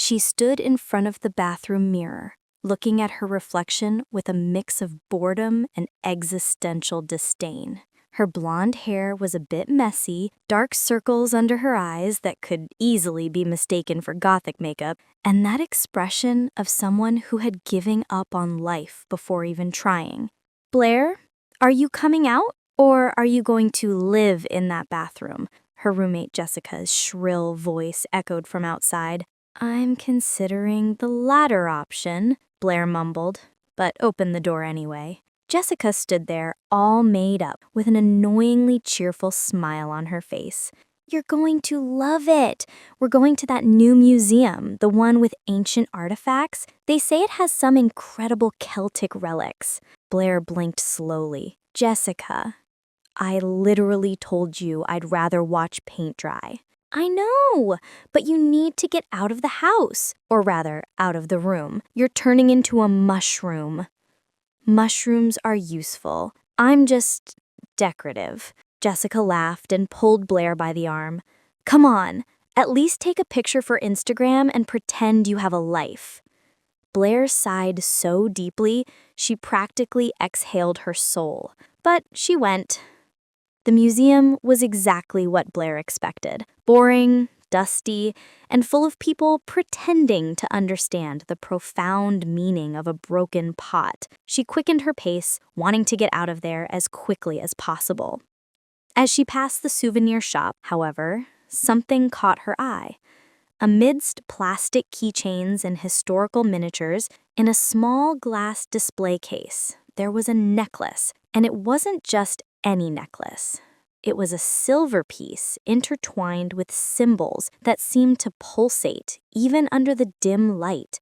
She stood in front of the bathroom mirror, looking at her reflection with a mix of boredom and existential disdain. Her blonde hair was a bit messy, dark circles under her eyes that could easily be mistaken for gothic makeup, and that expression of someone who had given up on life before even trying. "Blair, are you coming out, or are you going to live in that bathroom?" Her roommate Jessica's shrill voice echoed from outside. "I'm considering the latter option," Blair mumbled, but opened the door anyway. Jessica stood there, all made up, with an annoyingly cheerful smile on her face. "You're going to love it. We're going to that new museum, the one with ancient artifacts. They say it has some incredible Celtic relics." Blair blinked slowly. "Jessica, I literally told you I'd rather watch paint dry." "I know, but you need to get out of the house, or rather, out of the room. You're turning into a mushroom." "Mushrooms are useful. I'm just decorative." Jessica laughed and pulled Blair by the arm. "Come on, at least take a picture for Instagram and pretend you have a life." Blair sighed so deeply, she practically exhaled her soul. But she went. The museum was exactly what Blair expected. Boring, dusty, and full of people pretending to understand the profound meaning of a broken pot. She quickened her pace, wanting to get out of there as quickly as possible. As she passed the souvenir shop, however, something caught her eye. Amidst plastic keychains and historical miniatures, in a small glass display case, there was a necklace, and it wasn't just any necklace. It was a silver piece intertwined with symbols that seemed to pulsate even under the dim light.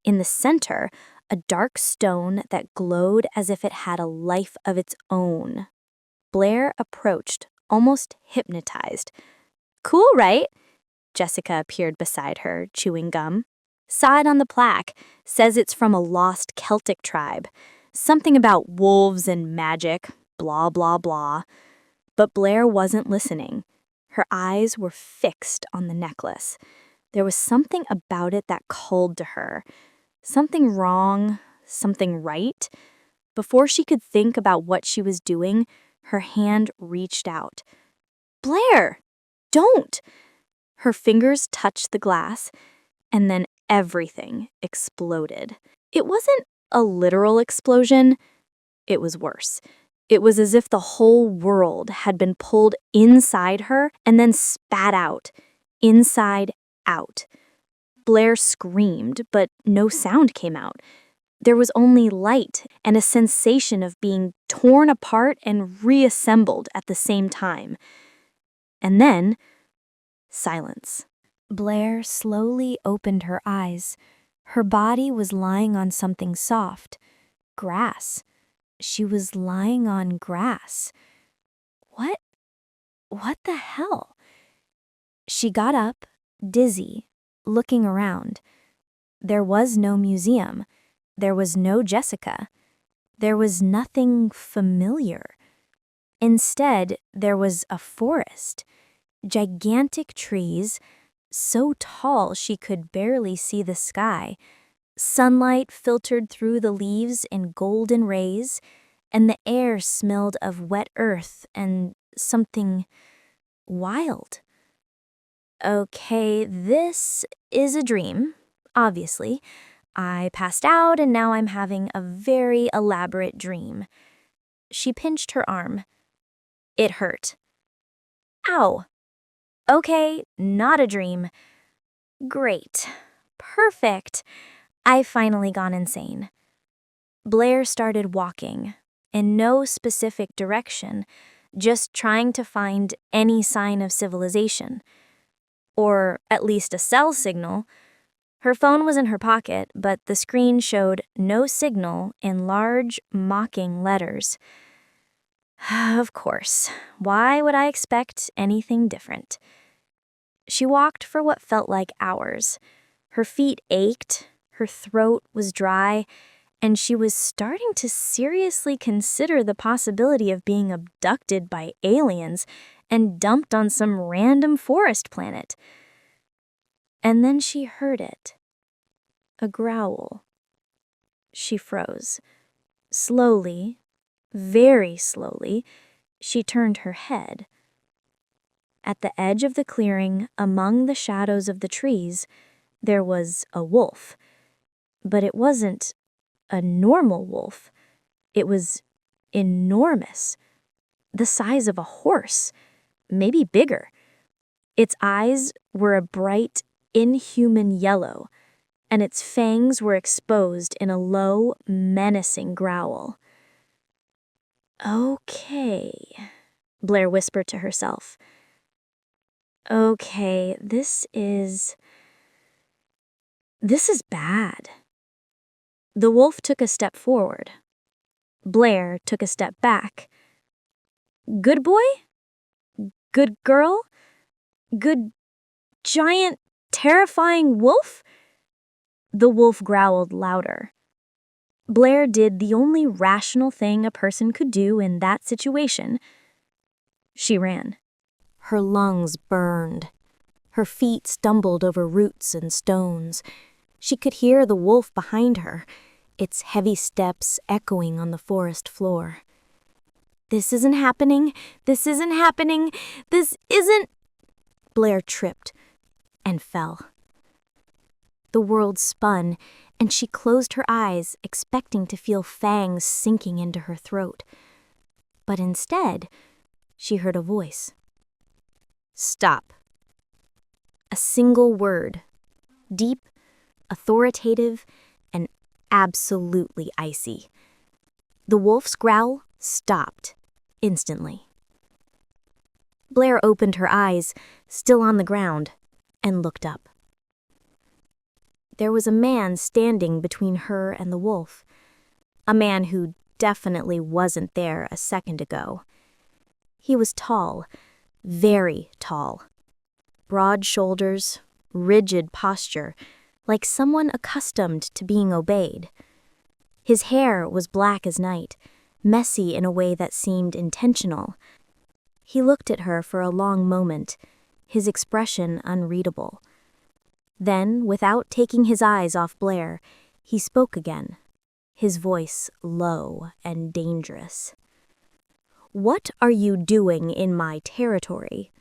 In the center, a dark stone that glowed as if it had a life of its own. Blair approached, almost hypnotized. "Cool, right?" Jessica appeared beside her, chewing gum. "Saw it on the plaque. Says it's from a lost Celtic tribe. Something about wolves and magic, blah, blah, blah." But Blair wasn't listening. Her eyes were fixed on the necklace. There was something about it that called to her. Something wrong, something right. Before she could think about what she was doing, her hand reached out. "Blair, don't!" Her fingers touched the glass, and then everything exploded. It wasn't a literal explosion. It was worse. It was as if the whole world had been pulled inside her and then spat out, inside out. Blair screamed, but no sound came out. There was only light and a sensation of being torn apart and reassembled at the same time. And then, silence. Blair slowly opened her eyes. Her body was lying on something soft. Grass. She was lying on grass. What the hell? She got up, dizzy, looking around. There was no museum. There was no Jessica. There was nothing familiar. Instead, there was a forest. Gigantic trees, so tall she could barely see the sky. Sunlight filtered through the leaves in golden rays, and the air smelled of wet earth and something wild. "Okay, this is a dream, obviously. I passed out and now I'm having a very elaborate dream." She pinched her arm. It hurt. "Ow. Okay, not a dream. Great. Perfect. I've finally gone insane." Blair started walking, in no specific direction, just trying to find any sign of civilization. Or at least a cell signal. Her phone was in her pocket, but the screen showed no signal in large, mocking letters. Of course, why would I expect anything different? She walked for what felt like hours. Her feet ached, her throat was dry, and she was starting to seriously consider the possibility of being abducted by aliens and dumped on some random forest planet. And then she heard it. a growl. She froze. Slowly, very slowly, she turned her head. At the edge of the clearing, among the shadows of the trees, there was a wolf. But it wasn't a normal wolf. It was enormous, the size of a horse, maybe bigger. Its eyes were a bright, inhuman yellow, and its fangs were exposed in a low, menacing growl. Okay, Blair whispered to herself. Okay, this is bad. The wolf took a step forward. Blair took a step back. Good boy? Good girl? Good, giant, terrifying wolf? The wolf growled louder. Blair did the only rational thing a person could do in that situation. She ran. Her lungs burned. Her feet stumbled over roots and stones. She could hear the wolf behind her, its heavy steps echoing on the forest floor. This isn't happening. This isn't happening. This isn't... Blair tripped and fell. The world spun, and she closed her eyes, expecting to feel fangs sinking into her throat. But instead, she heard a voice. Stop. A single word, deep, authoritative, and absolutely icy. The wolf's growl stopped instantly. Blair opened her eyes, still on the ground, and looked up. There was a man standing between her and the wolf, a man who definitely wasn't there a second ago. He was tall, very tall. Broad shoulders, rigid posture, like someone accustomed to being obeyed. His hair was black as night, messy in a way that seemed intentional. He looked at her for a long moment, his expression unreadable. Then, without taking his eyes off Blair, he spoke again, his voice low and dangerous. What are you doing in my territory?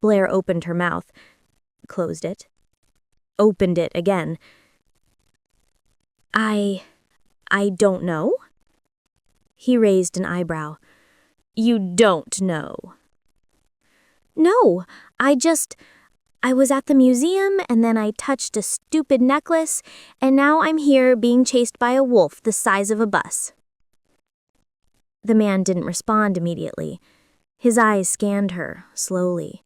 Blair opened her mouth, closed it, opened it again. I don't know? He raised an eyebrow. You don't know? No, I was at the museum and then I touched a stupid necklace and now I'm here being chased by a wolf the size of a bus. The man didn't respond immediately. His eyes scanned her, slowly,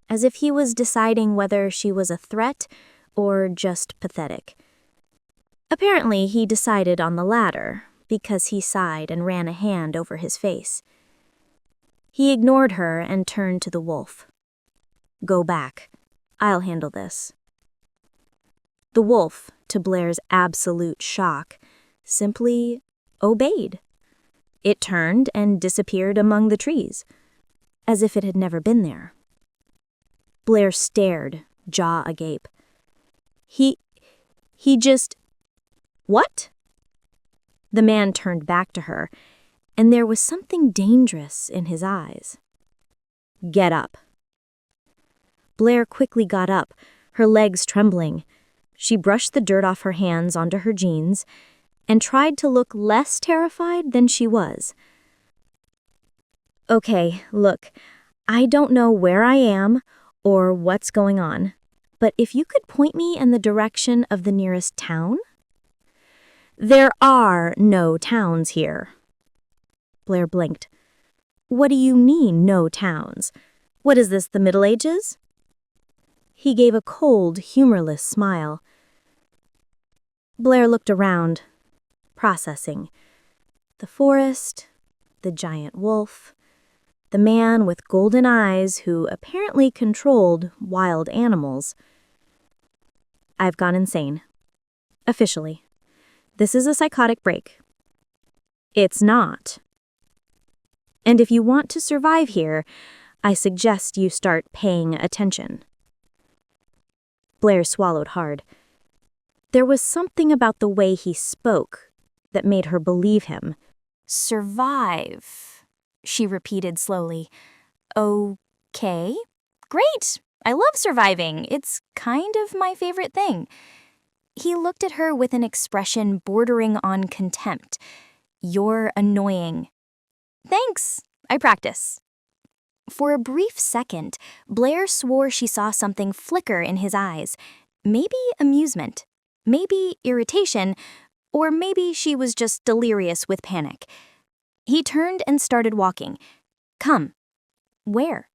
as if he was deciding whether she was a threat or just pathetic. Apparently, he decided on the latter, because he sighed and ran a hand over his face. He ignored her and turned to the wolf. Go back. I'll handle this. The wolf, to Blair's absolute shock, simply obeyed. It turned and disappeared among the trees, as if it had never been there. Blair stared, jaw agape. He just... What? The man turned back to her, and there was something dangerous in his eyes. Get up. Blair quickly got up, her legs trembling. She brushed the dirt off her hands onto her jeans and tried to look less terrified than she was. Okay, look, I don't know where I am or what's going on, but if you could point me in the direction of the nearest town? There are no towns here. Blair blinked. What do you mean, no towns? What is this, the Middle Ages? He gave a cold, humorless smile. Blair looked around, processing. The forest, the giant wolf, the man with golden eyes who apparently controlled wild animals. I've gone insane. Officially. This is a psychotic break. It's not. And if you want to survive here, I suggest you start paying attention. Blair swallowed hard. There was something about the way he spoke that made her believe him. "Survive," she repeated slowly. "Okay. Great. I love surviving. It's kind of my favorite thing." He looked at her with an expression bordering on contempt. "You're annoying." "Thanks. I practice." For a brief second, Blair swore she saw something flicker in his eyes. Maybe amusement, maybe irritation, or maybe she was just delirious with panic. He turned and started walking. "Come." "Where?"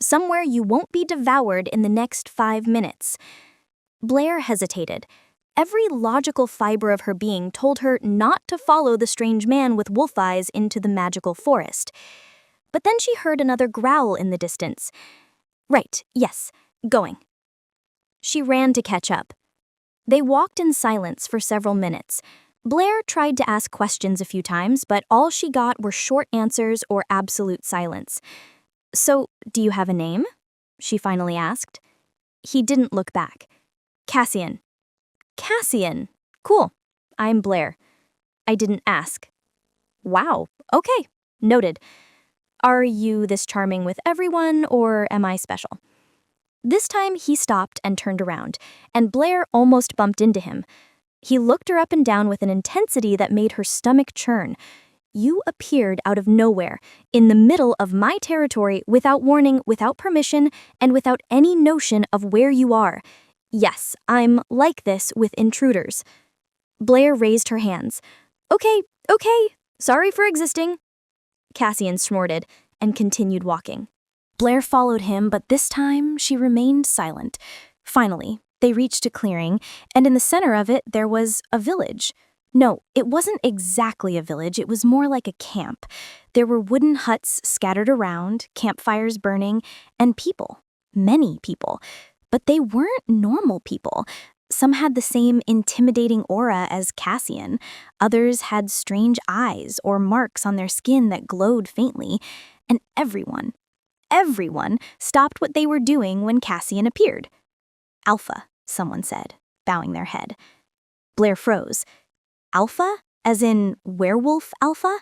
"Somewhere you won't be devoured in the next 5 minutes." Blair hesitated. Every logical fiber of her being told her not to follow the strange man with wolf eyes into the magical forest. But then she heard another growl in the distance. "Right, yes, going." She ran to catch up. They walked in silence for several minutes. Blair tried to ask questions a few times, but all she got were short answers or absolute silence. "So, do you have a name?" she finally asked. He didn't look back. "Cassian." "Cassian. Cool. I'm Blair." "I didn't ask." "Wow. Okay. Noted. Are you this charming with everyone, or am I special?" This time he stopped and turned around, and Blair almost bumped into him. He looked her up and down with an intensity that made her stomach churn. "You appeared out of nowhere, in the middle of my territory, without warning, without permission, and without any notion of where you are. Yes, I'm like this with intruders." Blair raised her hands. Okay. Sorry for existing." Cassian snorted and continued walking. Blair followed him, but this time she remained silent. Finally, they reached a clearing, and in the center of it there was a village. No, it wasn't exactly a village, it was more like a camp. There were wooden huts scattered around, campfires burning, and people. Many people. But they weren't normal people. Some had the same intimidating aura as Cassian. Others had strange eyes or marks on their skin that glowed faintly. And everyone stopped what they were doing when Cassian appeared. "Alpha," someone said, bowing their head. Blair froze. "Alpha? As in werewolf alpha?"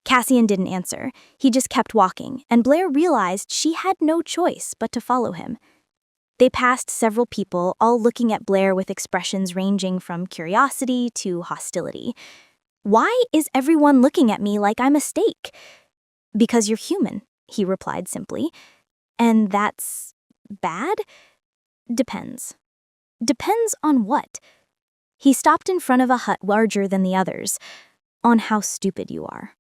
Cassian didn't answer. He just kept walking, and Blair realized she had no choice but to follow him. They passed several people, all looking at Blair with expressions ranging from curiosity to hostility. "Why is everyone looking at me like I'm a steak?" "Because you're human," he replied simply. "And that's bad?" "Depends." "Depends on what?" He stopped in front of a hut larger than the others. "On how stupid you are."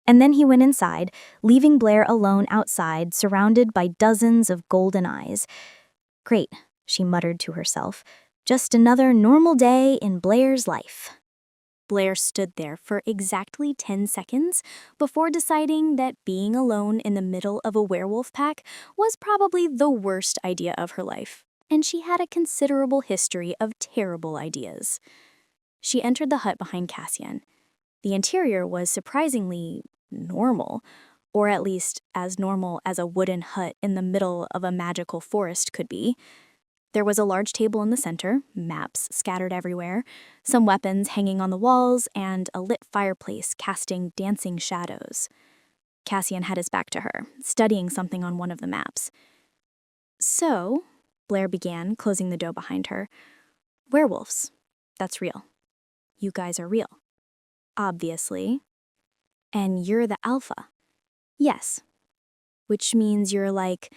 And then he went inside, leaving Blair alone outside, surrounded by dozens of golden eyes. "Great," she muttered to herself. "Just another normal day in Blair's life." Blair stood there for exactly 10 seconds before deciding that being alone in the middle of a werewolf pack was probably the worst idea of her life, and she had a considerable history of terrible ideas. She entered the hut behind Cassian. The interior was surprisingly normal, or at least as normal as a wooden hut in the middle of a magical forest could be. There was a large table in the center, maps scattered everywhere, some weapons hanging on the walls, and a lit fireplace casting dancing shadows. Cassian had his back to her, studying something on one of the maps. "So," Blair began, closing the door behind her, "werewolves. That's real. You guys are real. Obviously. And you're the alpha." "Yes." "Which means you're like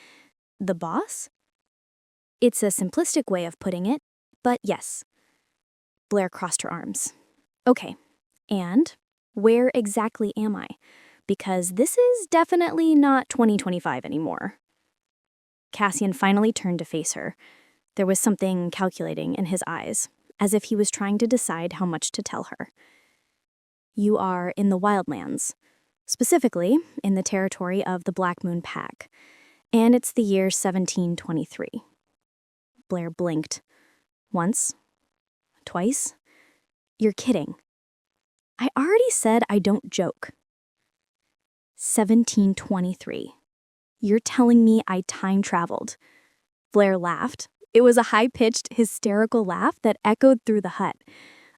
the boss?" "It's a simplistic way of putting it, but yes." Blair crossed her arms. "Okay, and where exactly am I? Because this is definitely not 2025 anymore." Cassian finally turned to face her. There was something calculating in his eyes, as if he was trying to decide how much to tell her. "You are in the wildlands, specifically in the territory of the Black Moon Pack, and it's the year 1723. Blair blinked. "Once? Twice? You're kidding." "I already said I don't joke." 1723. You're telling me I time traveled." Blair laughed, It was a high-pitched, hysterical laugh that echoed through the hut.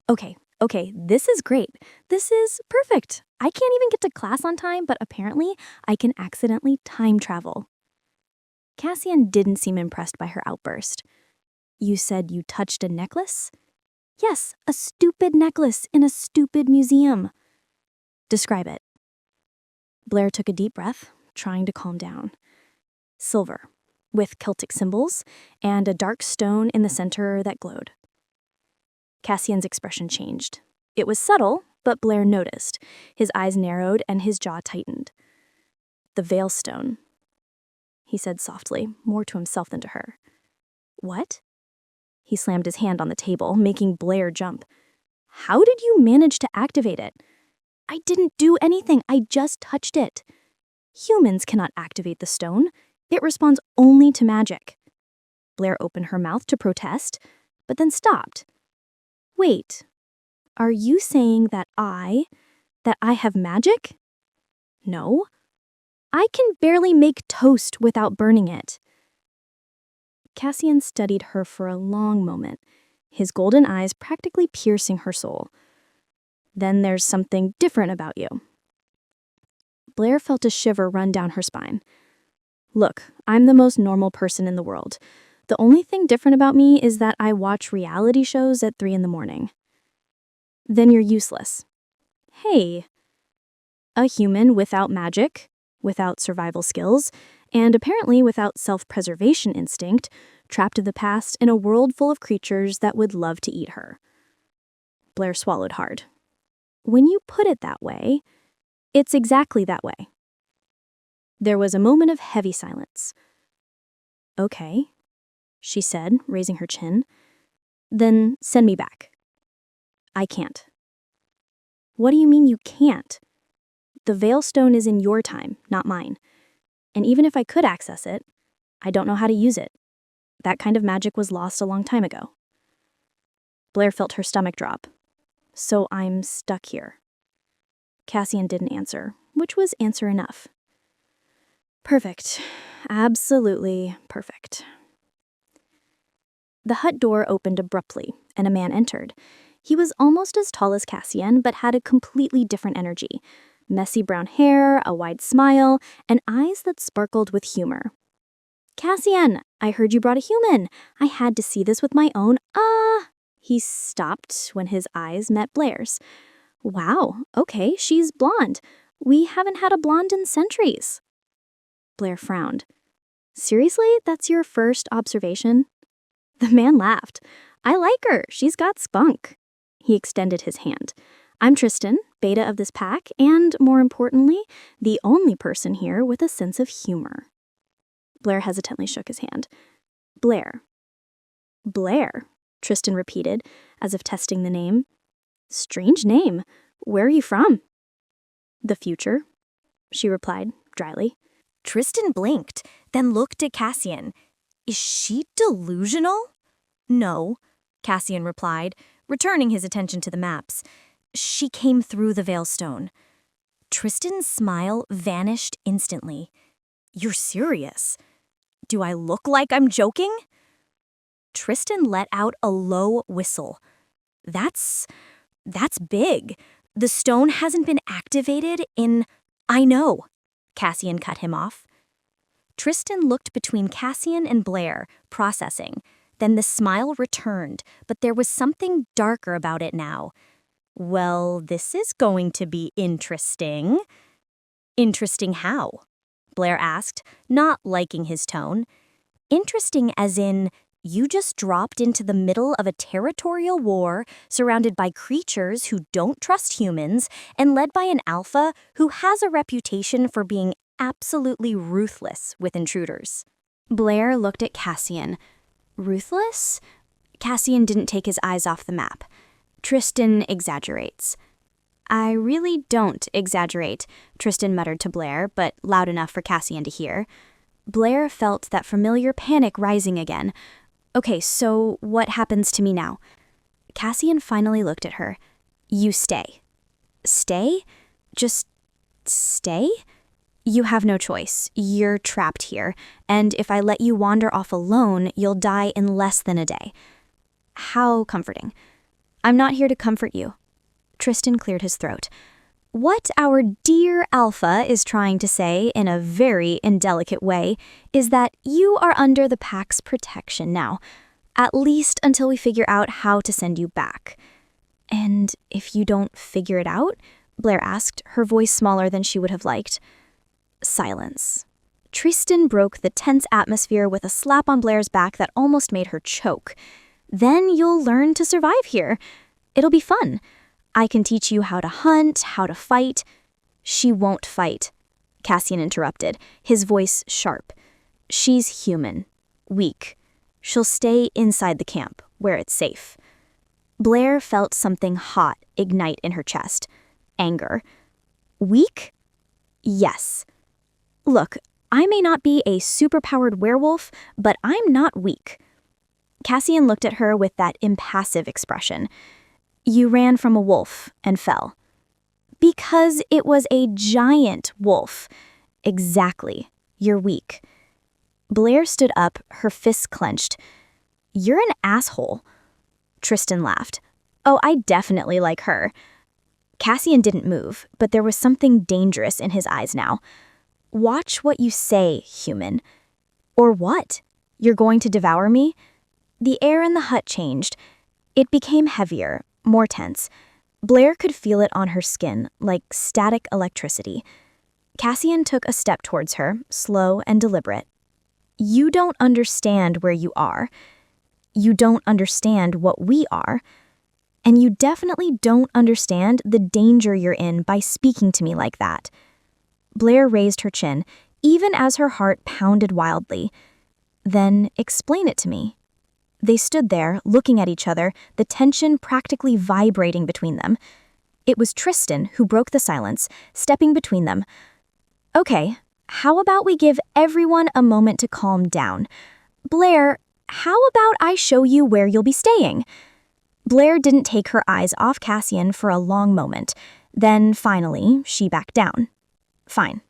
Okay, this is great. This is perfect. I can't even get to class on time, but apparently I can accidentally time travel. Cassian didn't seem impressed by her outburst. You said you touched a necklace? Yes, a stupid necklace in a stupid museum. Describe it. Blair took a deep breath, trying to calm down. Silver, with Celtic symbols, and a dark stone in the center that glowed. Cassian's expression changed. It was subtle, but Blair noticed. His eyes narrowed and his jaw tightened. The veil stone, he said softly, more to himself than to her. What? He slammed his hand on the table, making Blair jump. How did you manage to activate it? I didn't do anything, I just touched it. Humans cannot activate the stone. It responds only to magic. Blair opened her mouth to protest, but then stopped. Wait, are you saying that I have magic? No. I can barely make toast without burning it. Cassian studied her for a long moment, his golden eyes practically piercing her soul. Then there's something different about you. Blair felt a shiver run down her spine. Look, I'm the most normal person in the world. The only thing different about me is that I watch reality shows at 3 a.m. Then you're useless. Hey, a human without magic, without survival skills, and apparently without self-preservation instinct, trapped in the past in a world full of creatures that would love to eat her. Blair swallowed hard. When you put it that way, it's exactly that way. There was a moment of heavy silence. Okay, she said, raising her chin. Then send me back. I can't. What do you mean you can't? The veil stone is in your time, not mine. And even if I could access it, I don't know how to use it. That kind of magic was lost a long time ago. Blair felt her stomach drop. So I'm stuck here. Cassian didn't answer, which was answer enough. Perfect. Absolutely perfect. The hut door opened abruptly, and a man entered. He was almost as tall as Cassian, but had a completely different energy. Messy brown hair, a wide smile, and eyes that sparkled with humor. Cassian, I heard you brought a human. I had to see this with my own. He stopped when his eyes met Blair's. Wow, okay, she's blonde. We haven't had a blonde in centuries. Blair frowned. Seriously, that's your first observation? The man laughed. I like her. She's got spunk. He extended his hand. I'm Tristan, beta of this pack, and more importantly, the only person here with a sense of humor. Blair hesitantly shook his hand. Blair. Blair, Tristan repeated, as if testing the name. Strange name. Where are you from? The future, she replied, dryly. Tristan blinked, then looked at Cassian. Is she delusional? No, Cassian replied, returning his attention to the maps. She came through the Veilstone. Tristan's smile vanished instantly. You're serious? Do I look like I'm joking? Tristan let out a low whistle. That's big. The stone hasn't been activated in... I know, Cassian cut him off. Tristan looked between Cassian and Blair, processing. Then the smile returned, but there was something darker about it now. Well, this is going to be interesting. Interesting how? Blair asked, not liking his tone. Interesting as in, you just dropped into the middle of a territorial war, surrounded by creatures who don't trust humans, and led by an alpha who has a reputation for being absolutely ruthless with intruders. Blair looked at Cassian. Ruthless? Cassian didn't take his eyes off the map. Tristan exaggerates. I really don't exaggerate, Tristan muttered to Blair, but loud enough for Cassian to hear. Blair felt that familiar panic rising again. Okay, so what happens to me now? Cassian finally looked at her. You stay. Stay? Just stay? You have no choice. You're trapped here, and if I let you wander off alone, you'll die in less than a day. How comforting. I'm not here to comfort you. Tristan cleared his throat. What our dear Alpha is trying to say in a very indelicate way is that you are under the pack's protection now, at least until we figure out how to send you back. And if you don't figure it out? Blair asked, her voice smaller than she would have liked. Silence. Tristan broke the tense atmosphere with a slap on Blair's back that almost made her choke. Then you'll learn to survive here. It'll be fun. I can teach you how to hunt, how to fight. She won't fight, Cassian interrupted, his voice sharp. She's human, weak. She'll stay inside the camp, where it's safe. Blair felt something hot ignite in her chest. Anger. Weak? Yes. Look, I may not be a superpowered werewolf, but I'm not weak. Cassian looked at her with that impassive expression. You ran from a wolf and fell. Because it was a giant wolf. Exactly. You're weak. Blair stood up, her fists clenched. You're an asshole. Tristan laughed. Oh, I definitely like her. Cassian didn't move, but there was something dangerous in his eyes now. Watch what you say, human. Or what? You're going to devour me? The air in the hut changed. It became heavier, more tense. Blair could feel it on her skin, like static electricity. Cassian took a step towards her, slow and deliberate. You don't understand where you are. You don't understand what we are. And you definitely don't understand the danger you're in by speaking to me like that. Blair raised her chin, even as her heart pounded wildly. Then explain it to me. They stood there, looking at each other, the tension practically vibrating between them. It was Tristan who broke the silence, stepping between them. Okay, how about we give everyone a moment to calm down? Blair, how about I show you where you'll be staying? Blair didn't take her eyes off Cassian for a long moment. Then, finally, she backed down. Fine.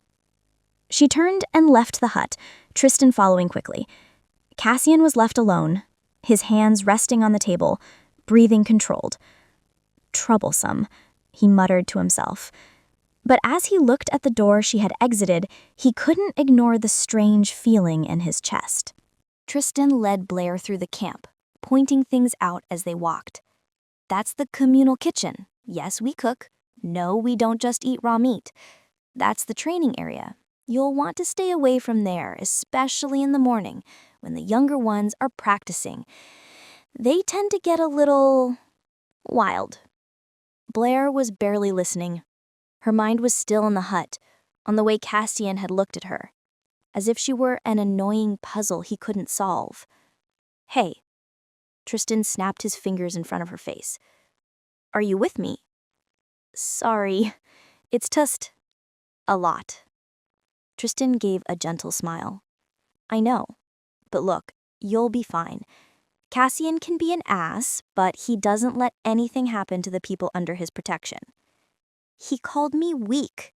She turned and left the hut, Tristan following quickly. Cassian was left alone, his hands resting on the table, breathing controlled. Troublesome, he muttered to himself. But as he looked at the door she had exited, he couldn't ignore the strange feeling in his chest. Tristan led Blair through the camp, pointing things out as they walked. That's the communal kitchen. Yes, we cook. No, we don't just eat raw meat. That's the training area. You'll want to stay away from there, especially in the morning, when the younger ones are practicing. They tend to get a little wild. Blair was barely listening. Her mind was still in the hut, on the way Cassian had looked at her, as if she were an annoying puzzle he couldn't solve. Hey, Tristan snapped his fingers in front of her face. Are you with me? Sorry, it's just a lot. Tristan gave a gentle smile. I know, but look, you'll be fine. Cassian can be an ass, but he doesn't let anything happen to the people under his protection. He called me weak.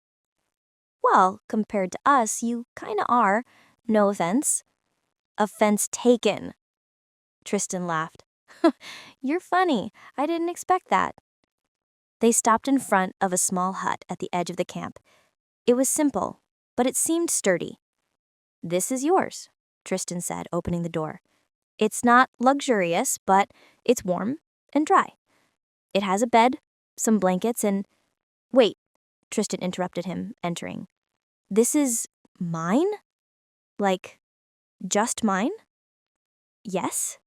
Well, compared to us, you kinda are. No offense. Offense taken. Tristan laughed. You're funny. I didn't expect that. They stopped in front of a small hut at the edge of the camp. It was simple, but it seemed sturdy. This is yours, Tristan said, opening the door. It's not luxurious, but it's warm and dry. It has a bed, some blankets, and... Wait, Tristan interrupted him, entering. This is mine? Like, just mine? Yes?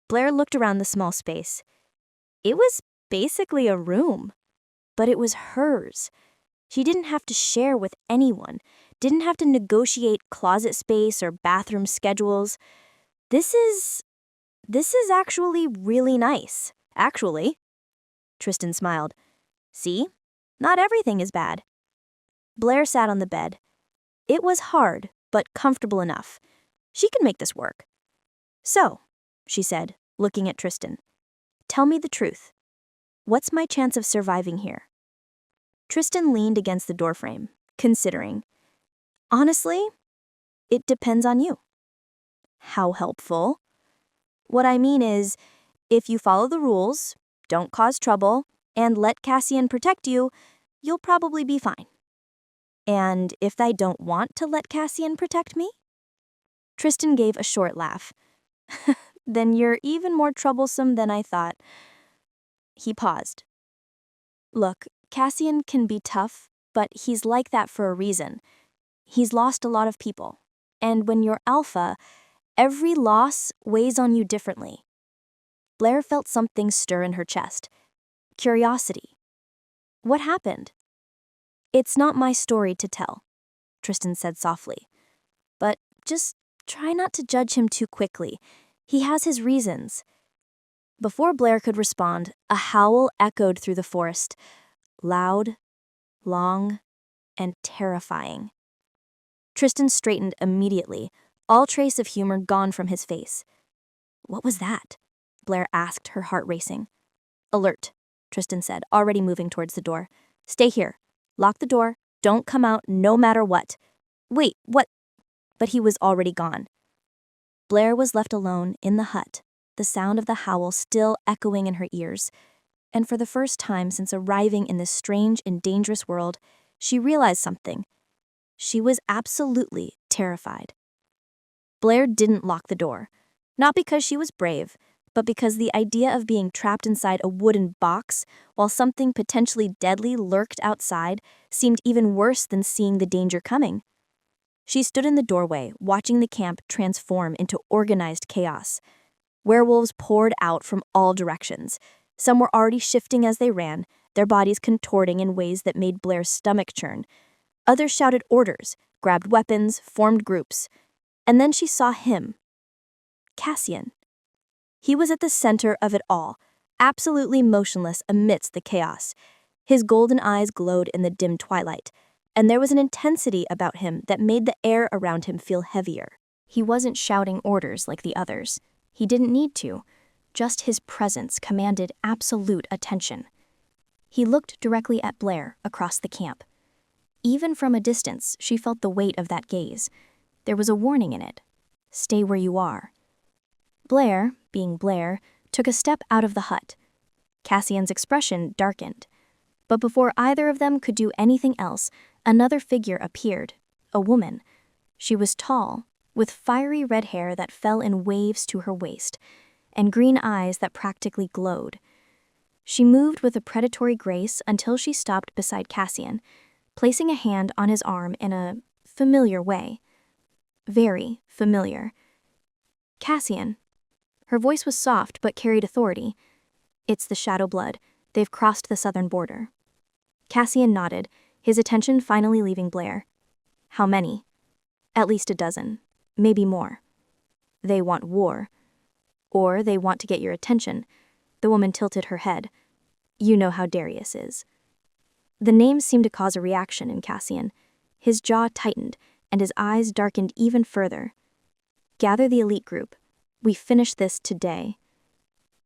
Blair looked around the small space. It was basically a room, but it was hers. She didn't have to share with anyone, didn't have to negotiate closet space or bathroom schedules. This is actually really nice, actually. Tristan smiled. See? Not everything is bad. Blair sat on the bed. It was hard, but comfortable enough. She can make this work. So, she said, looking at Tristan, tell me the truth. What's my chance of surviving here? Tristan leaned against the doorframe, considering. Honestly, it depends on you. How helpful? What I mean is, if you follow the rules, don't cause trouble, and let Cassian protect you, you'll probably be fine. And if I don't want to let Cassian protect me? Tristan gave a short laugh. Then you're even more troublesome than I thought. He paused. Look, Cassian can be tough, but he's like that for a reason. He's lost a lot of people. And when you're alpha, every loss weighs on you differently. Blair felt something stir in her chest. Curiosity. What happened? It's not my story to tell, Tristan said softly. But just try not to judge him too quickly. He has his reasons. Before Blair could respond, a howl echoed through the forest. Loud, long, and terrifying. Tristan straightened immediately, all trace of humor gone from his face. What was that? Blair asked, her heart racing. Alert, Tristan said, already moving towards the door. Stay here. Lock the door. Don't come out no matter what. Wait, what? But he was already gone. Blair was left alone in the hut, the sound of the howl still echoing in her ears. And for the first time since arriving in this strange and dangerous world, she realized something. She was absolutely terrified. Blair didn't lock the door, not because she was brave, but because the idea of being trapped inside a wooden box while something potentially deadly lurked outside seemed even worse than seeing the danger coming. She stood in the doorway, watching the camp transform into organized chaos. Werewolves poured out from all directions. Some were already shifting as they ran, their bodies contorting in ways that made Blair's stomach churn. Others shouted orders, grabbed weapons, formed groups. And then she saw him. Cassian. He was at the center of it all, absolutely motionless amidst the chaos. His golden eyes glowed in the dim twilight, and there was an intensity about him that made the air around him feel heavier. He wasn't shouting orders like the others. He didn't need to. Just his presence commanded absolute attention. He looked directly at Blair across the camp. Even from a distance, she felt the weight of that gaze. There was a warning in it. Stay where you are. Blair, being Blair, took a step out of the hut. Cassian's expression darkened. But before either of them could do anything else, another figure appeared, a woman. She was tall, with fiery red hair that fell in waves to her waist, and green eyes that practically glowed. She moved with a predatory grace until she stopped beside Cassian, placing a hand on his arm in a familiar way. Very familiar. Cassian. Her voice was soft but carried authority. It's the Shadow Blood. They've crossed the southern border. Cassian nodded, his attention finally leaving Blair. How many? At least a dozen. Maybe more. They want war. Or they want to get your attention. The woman tilted her head. You know how Darius is. The name seemed to cause a reaction in Cassian. His jaw tightened, and his eyes darkened even further. Gather the elite group. We finish this today.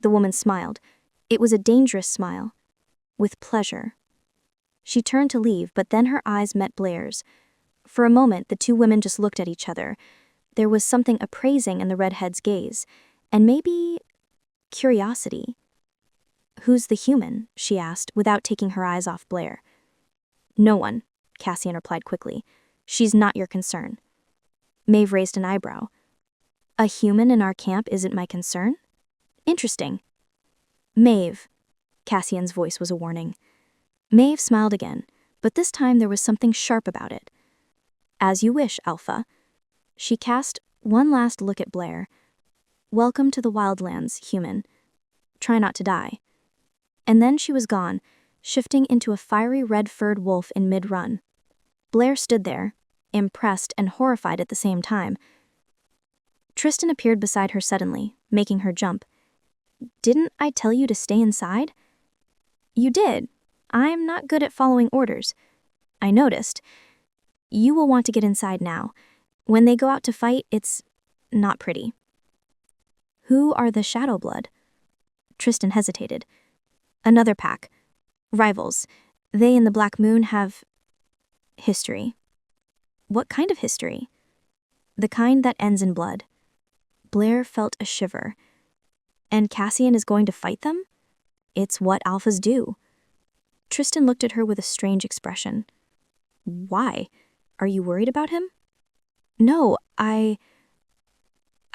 The woman smiled. It was a dangerous smile. With pleasure. She turned to leave, but then her eyes met Blair's. For a moment, the two women just looked at each other. There was something appraising in the redhead's gaze, and maybe curiosity. Who's the human? She asked, without taking her eyes off Blair. No one, Cassian replied quickly. She's not your concern. Maeve raised an eyebrow. A human in our camp isn't my concern? Interesting. Maeve. Cassian's voice was a warning. Maeve smiled again, but this time there was something sharp about it. As you wish, Alpha. She cast one last look at Blair. Welcome to the wildlands, human. Try not to die. And then she was gone, shifting into a fiery red-furred wolf in mid-run. Blair stood there, impressed and horrified at the same time. Tristan appeared beside her suddenly, making her jump. Didn't I tell you to stay inside? You did. I'm not good at following orders. I noticed. You will want to get inside now. When they go out to fight, it's not pretty. Who are the Shadow Blood? Tristan hesitated. Another pack. Rivals. They and the Black Moon have... History. What kind of history? The kind that ends in blood. Blair felt a shiver. And Cassian is going to fight them? It's what alphas do. Tristan looked at her with a strange expression. Why? Are you worried about him? No, I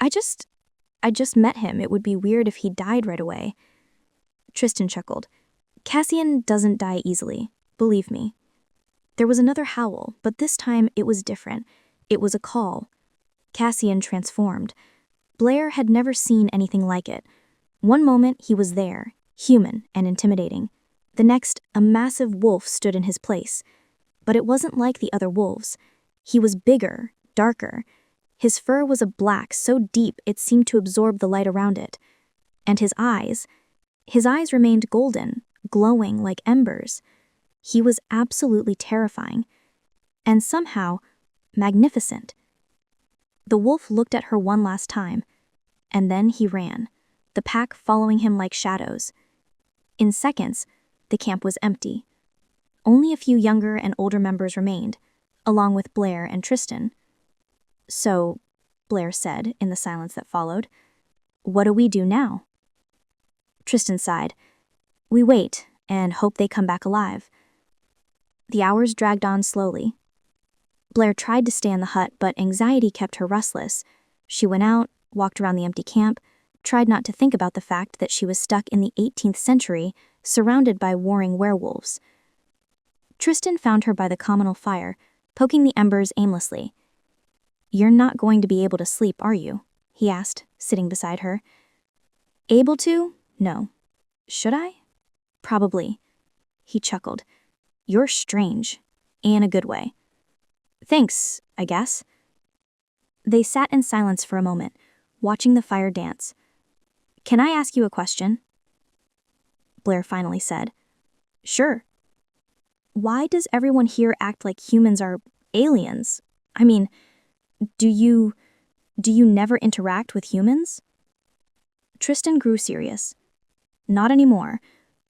just met him. It would be weird if he died right away. Tristan chuckled. Cassian doesn't die easily, believe me. There was another howl, but this time it was different. It was a call. Cassian transformed. Blair had never seen anything like it. One moment he was there, human and intimidating. The next, a massive wolf stood in his place. But it wasn't like the other wolves. He was bigger, darker. His fur was a black so deep it seemed to absorb the light around it. And his eyes remained golden, glowing like embers. He was absolutely terrifying. And somehow, magnificent. The wolf looked at her one last time, and then he ran, the pack following him like shadows. In seconds, the camp was empty. Only a few younger and older members remained, along with Blair and Tristan. So, Blair said in the silence that followed, what do we do now? Tristan sighed. We wait and hope they come back alive. The hours dragged on slowly. Blair tried to stay in the hut, but anxiety kept her restless. She went out, walked around the empty camp, tried not to think about the fact that she was stuck in the 18th century, surrounded by warring werewolves. Tristan found her by the communal fire, poking the embers aimlessly. You're not going to be able to sleep, are you? He asked, sitting beside her. Able to? No. Should I? Probably. He chuckled. You're strange, in a good way. Thanks, I guess. They sat in silence for a moment, watching the fire dance. Can I ask you a question? Blair finally said. Sure. Why does everyone here act like humans are aliens? I mean, do you never interact with humans? Tristan grew serious. Not anymore.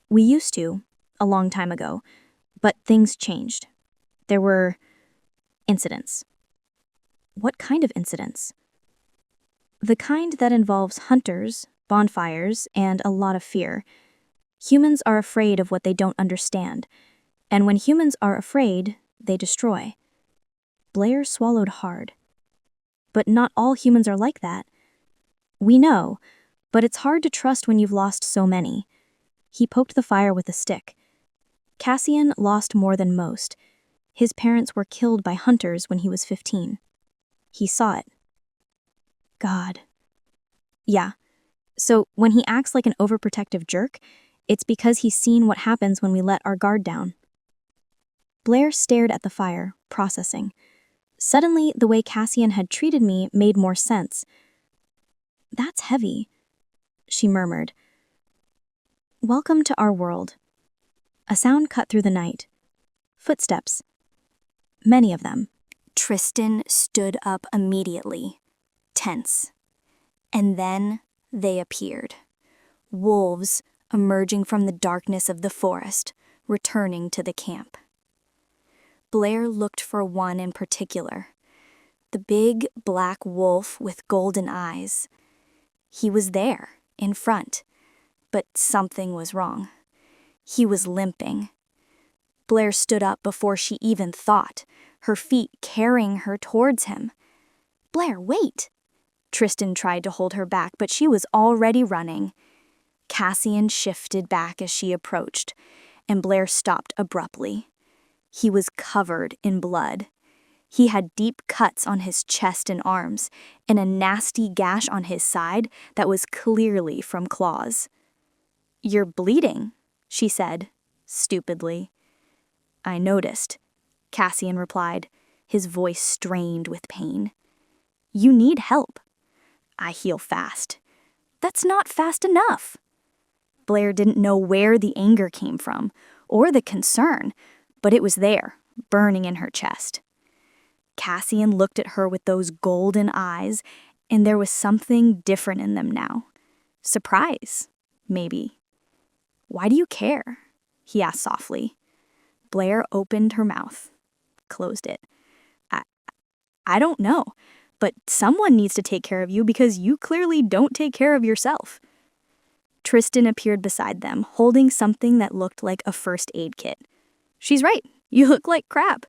We used to, a long time ago, but things changed. There were incidents. What kind of incidents? The kind that involves hunters, bonfires, and a lot of fear. Humans are afraid of what they don't understand, and when humans are afraid, they destroy. Blair swallowed hard. But not all humans are like that. We know, but it's hard to trust when you've lost so many. He poked the fire with a stick. Cassian lost more than most. His parents were killed by hunters when he was 15. He saw it. God. Yeah. So when he acts like an overprotective jerk, it's because he's seen what happens when we let our guard down. Blair stared at the fire, processing. Suddenly, the way Cassian had treated me made more sense. That's heavy, she murmured. Welcome to our world. A sound cut through the night. Footsteps. Many of them. Tristan stood up immediately, tense. And then they appeared. Wolves emerging from the darkness of the forest, returning to the camp. Blair looked for one in particular. The big black wolf with golden eyes. He was there, in front, but something was wrong. He was limping. Blair stood up before she even thought, her feet carrying her towards him. Blair, wait! Tristan tried to hold her back, but she was already running. Cassian shifted back as she approached, and Blair stopped abruptly. He was covered in blood. He had deep cuts on his chest and arms, and a nasty gash on his side that was clearly from claws. You're bleeding, she said, stupidly. I noticed, Cassian replied, his voice strained with pain. You need help. I heal fast. That's not fast enough. Blair didn't know where the anger came from, or the concern, but it was there, burning in her chest. Cassian looked at her with those golden eyes, and there was something different in them now. Surprise, maybe. Why do you care? He asked softly. Blair opened her mouth. closed it. I don't know, but someone needs to take care of you because you clearly don't take care of yourself. Tristan appeared beside them, holding something that looked like a first aid kit. She's right. You look like crap.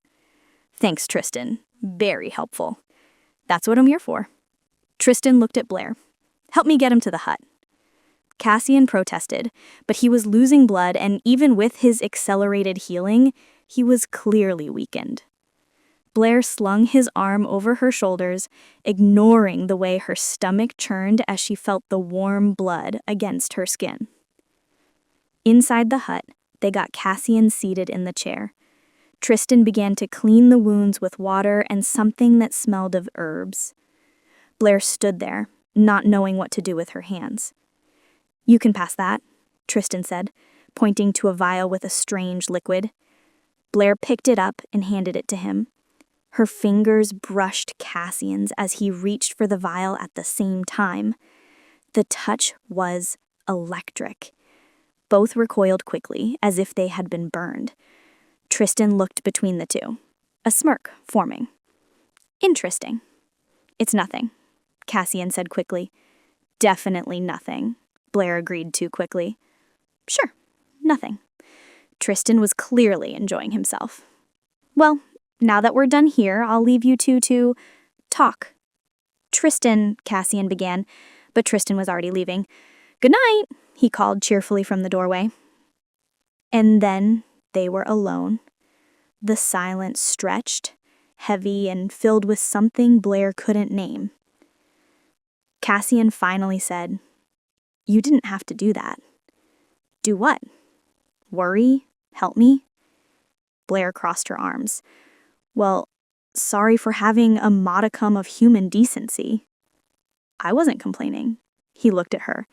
Thanks, Tristan. Very helpful. That's what I'm here for. Tristan looked at Blair. Help me get him to the hut. Cassian protested, but he was losing blood, and even with his accelerated healing, he was clearly weakened. Blair slung his arm over her shoulders, ignoring the way her stomach churned as she felt the warm blood against her skin. Inside the hut, they got Cassian seated in the chair. Tristan began to clean the wounds with water and something that smelled of herbs. Blair stood there, not knowing what to do with her hands. You can pass that, Tristan said, pointing to a vial with a strange liquid. Blair picked it up and handed it to him. Her fingers brushed Cassian's as he reached for the vial at the same time. The touch was electric. Both recoiled quickly, as if they had been burned. Tristan looked between the two, a smirk forming. Interesting. It's nothing, Cassian said quickly. Definitely nothing, Blair agreed too quickly. Sure, nothing. Tristan was clearly enjoying himself. Well, now that we're done here, I'll leave you two to talk. Tristan, Cassian began, but Tristan was already leaving. Good night, he called cheerfully from the doorway. And then they were alone. The silence stretched, heavy and filled with something Blair couldn't name. Cassian finally said, You didn't have to do that. Do what? Worry? Help me? Blair crossed her arms. Well, sorry for having a modicum of human decency. I wasn't complaining. He looked at her,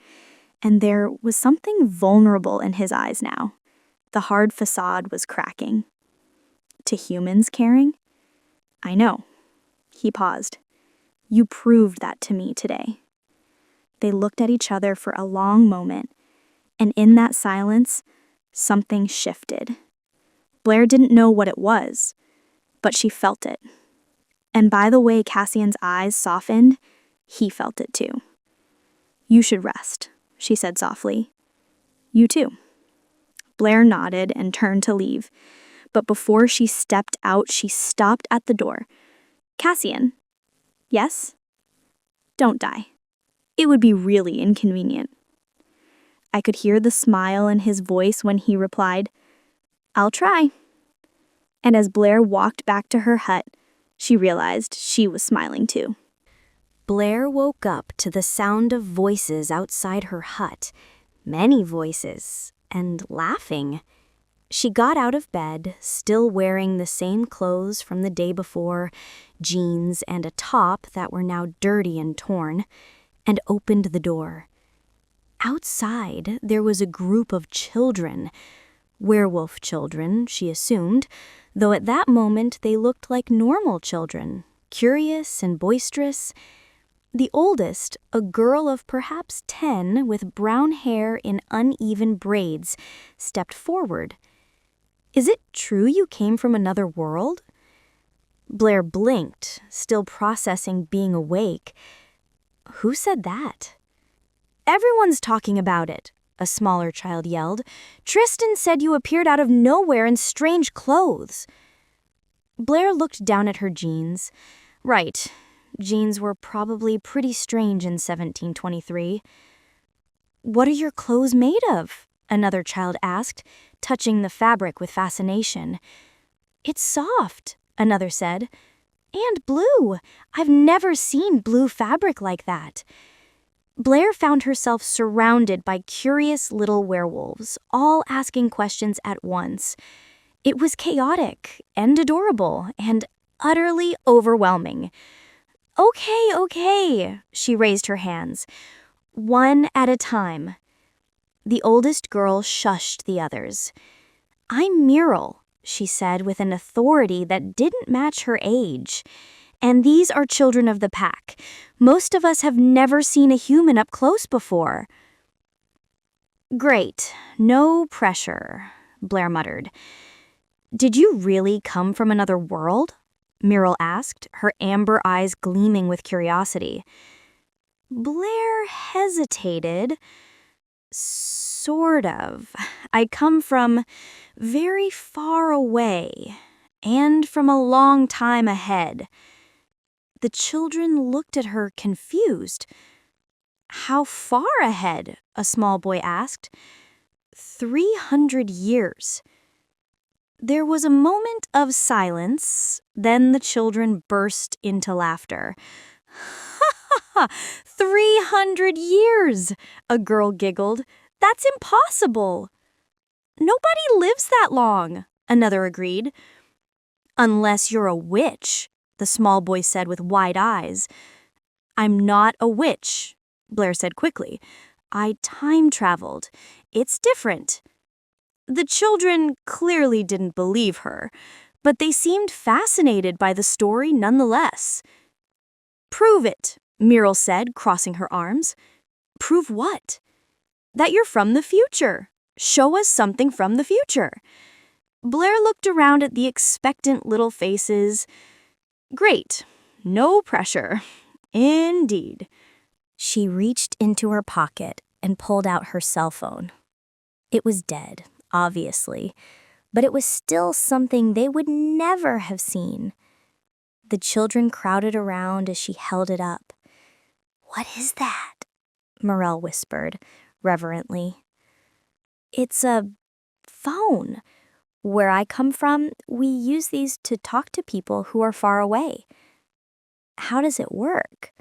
and there was something vulnerable in his eyes now. The hard facade was cracking. To humans caring? I know. He paused. You proved that to me today. They looked at each other for a long moment, and in that silence, something shifted. Blair didn't know what it was, but she felt it. And by the way Cassian's eyes softened, he felt it too. You should rest, she said softly. You too. Blair nodded and turned to leave, but before she stepped out, she stopped at the door. Cassian? Yes? Don't die. It would be really inconvenient. I could hear the smile in his voice when he replied, I'll try. And as Blair walked back to her hut, she realized she was smiling too. Blair woke up to the sound of voices outside her hut, many voices, and laughing. She got out of bed, still wearing the same clothes from the day before, jeans and a top that were now dirty and torn, and opened the door. Outside, there was a group of children. Werewolf children, she assumed, though at that moment they looked like normal children, curious and boisterous. The oldest, a girl of perhaps 10 with brown hair in uneven braids, stepped forward. Is it true you came from another world? Blair blinked, still processing being awake. Who said that? Everyone's talking about it, a smaller child yelled. Tristan said you appeared out of nowhere in strange clothes. Blair looked down at her jeans. Right, jeans were probably pretty strange in 1723. What are your clothes made of? Another child asked, touching the fabric with fascination. It's soft, another said. And blue. I've never seen blue fabric like that. Blair found herself surrounded by curious little werewolves, all asking questions at once. It was chaotic and adorable and utterly overwhelming. Okay, she raised her hands. One at a time. The oldest girl shushed the others. I'm Muriel, she said with an authority that didn't match her age. And these are children of the pack. Most of us have never seen a human up close before. Great, no pressure, Blair muttered. Did you really come from another world? Muriel asked, her amber eyes gleaming with curiosity. Blair hesitated. Sort of. I come from very far away, and from a long time ahead. The children looked at her confused. How far ahead? A small boy asked. 300 years. There was a moment of silence, then the children burst into laughter. Ha ha ha! 300 years! A girl giggled. That's impossible! Nobody lives that long, another agreed. Unless you're a witch, the small boy said with wide eyes. I'm not a witch, Blair said quickly. I time traveled. It's different. The children clearly didn't believe her, but they seemed fascinated by the story nonetheless. Prove it, Muriel said, crossing her arms. Prove what? That you're from the future. Show us something from the future. Blair looked around at the expectant little faces. Great. No pressure. Indeed. She reached into her pocket and pulled out her cell phone. It was dead, obviously, but it was still something they would never have seen. The children crowded around as she held it up. What is that? Morel whispered, reverently. It's a phone. Where I come from, we use these to talk to people who are far away. How does it work?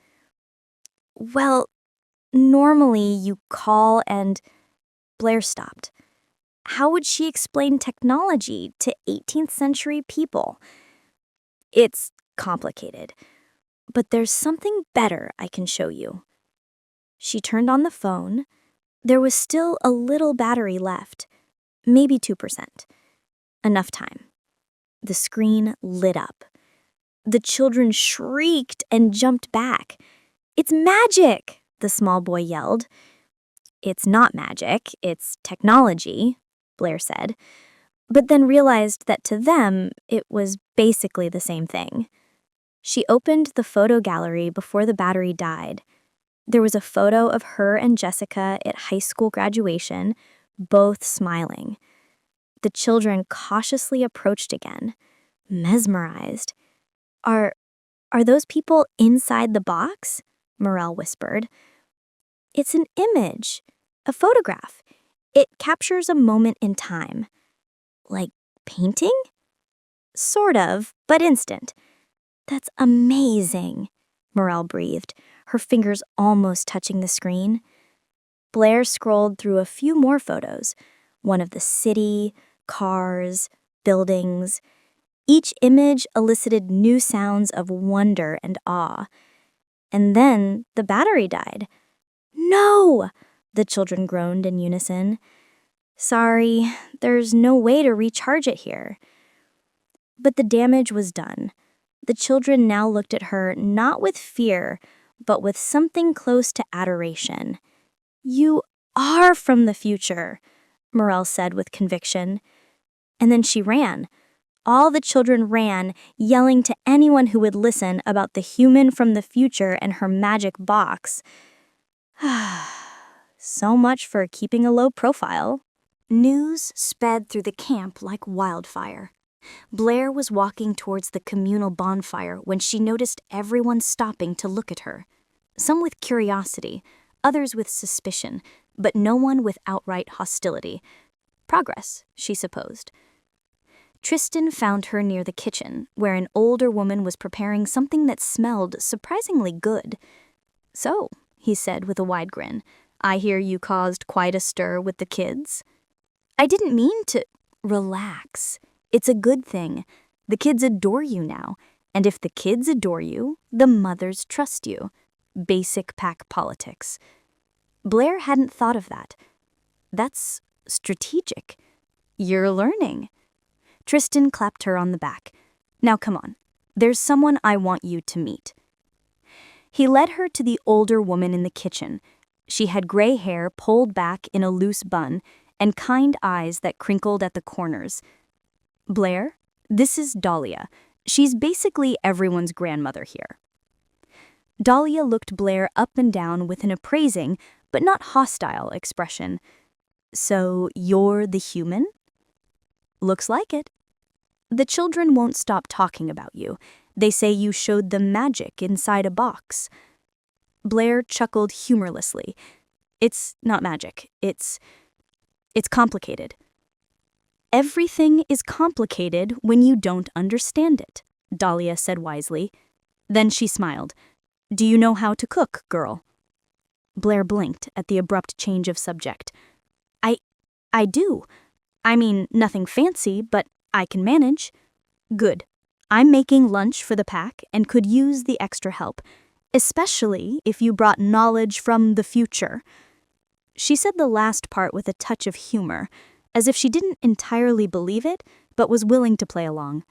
Well, normally you call and... Blair stopped. How would she explain technology to 18th century people? It's complicated, but there's something better I can show you. She turned on the phone. There was still a little battery left, maybe 2%. Enough time. The screen lit up. The children shrieked and jumped back. It's magic, the small boy yelled. It's not magic, it's technology, Blair said, but then realized that to them it was basically the same thing. She opened the photo gallery before the battery died. There was a photo of her and Jessica at high school graduation, both smiling. The children cautiously approached again, mesmerized. Are those people inside the box? Morel whispered. It's an image, a photograph. It captures a moment in time. Like painting? Sort of, but instant. That's amazing, Morel breathed, her fingers almost touching the screen. Blair scrolled through a few more photos, one of the city, cars, buildings. Each image elicited new sounds of wonder and awe. And then the battery died. No! The children groaned in unison. Sorry, there's no way to recharge it here. But the damage was done. The children now looked at her not with fear, but with something close to adoration. You are from the future, Morel said with conviction. And then she ran. All the children ran, yelling to anyone who would listen about the human from the future and her magic box. So much for keeping a low profile. News sped through the camp like wildfire. Blair was walking towards the communal bonfire when she noticed everyone stopping to look at her. Some with curiosity, others with suspicion, but no one with outright hostility. Progress, she supposed. Tristan found her near the kitchen, where an older woman was preparing something that smelled surprisingly good. So, he said with a wide grin, I hear you caused quite a stir with the kids. I didn't mean to... Relax. It's a good thing. The kids adore you now, and if the kids adore you, the mothers trust you. Basic pack politics. Blair hadn't thought of that. That's strategic. You're learning. Tristan clapped her on the back. Now come on. There's someone I want you to meet. He led her to the older woman in the kitchen. She had gray hair pulled back in a loose bun and kind eyes that crinkled at the corners. Blair, this is Dahlia. She's basically everyone's grandmother here. Dahlia looked Blair up and down with an appraising, but not hostile expression. So you're the human? Looks like it. The children won't stop talking about you. They say you showed them magic inside a box. Blair chuckled humorlessly. It's not magic. It's complicated. Everything is complicated when you don't understand it, Dahlia said wisely. Then she smiled. Do you know how to cook, girl? Blair blinked at the abrupt change of subject. I do. I mean, nothing fancy, but I can manage. Good. I'm making lunch for the pack and could use the extra help, especially if you brought knowledge from the future. She said the last part with a touch of humor, as if she didn't entirely believe it, but was willing to play along.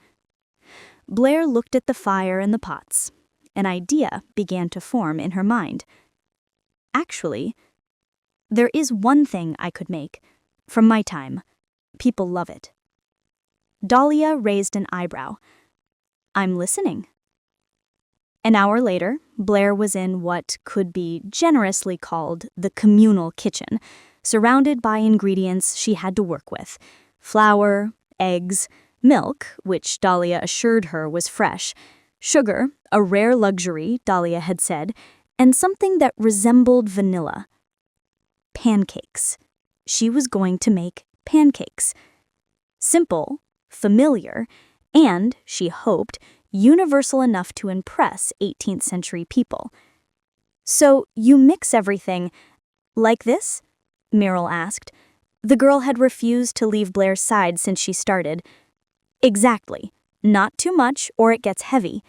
Blair looked at the fire and the pots. An idea began to form in her mind. Actually, there is one thing I could make. From my time. People love it. Dahlia raised an eyebrow. I'm listening. An hour later, Blair was in what could be generously called the communal kitchen, surrounded by ingredients she had to work with. Flour, eggs, milk, which Dahlia assured her was fresh, sugar, a rare luxury, Dahlia had said, and something that resembled vanilla. Pancakes. She was going to make pancakes. Simple, familiar, and, she hoped, universal enough to impress 18th century people. So you mix everything like this? Myrtle asked. The girl had refused to leave Blair's side since she started. Exactly. Not too much or it gets heavy.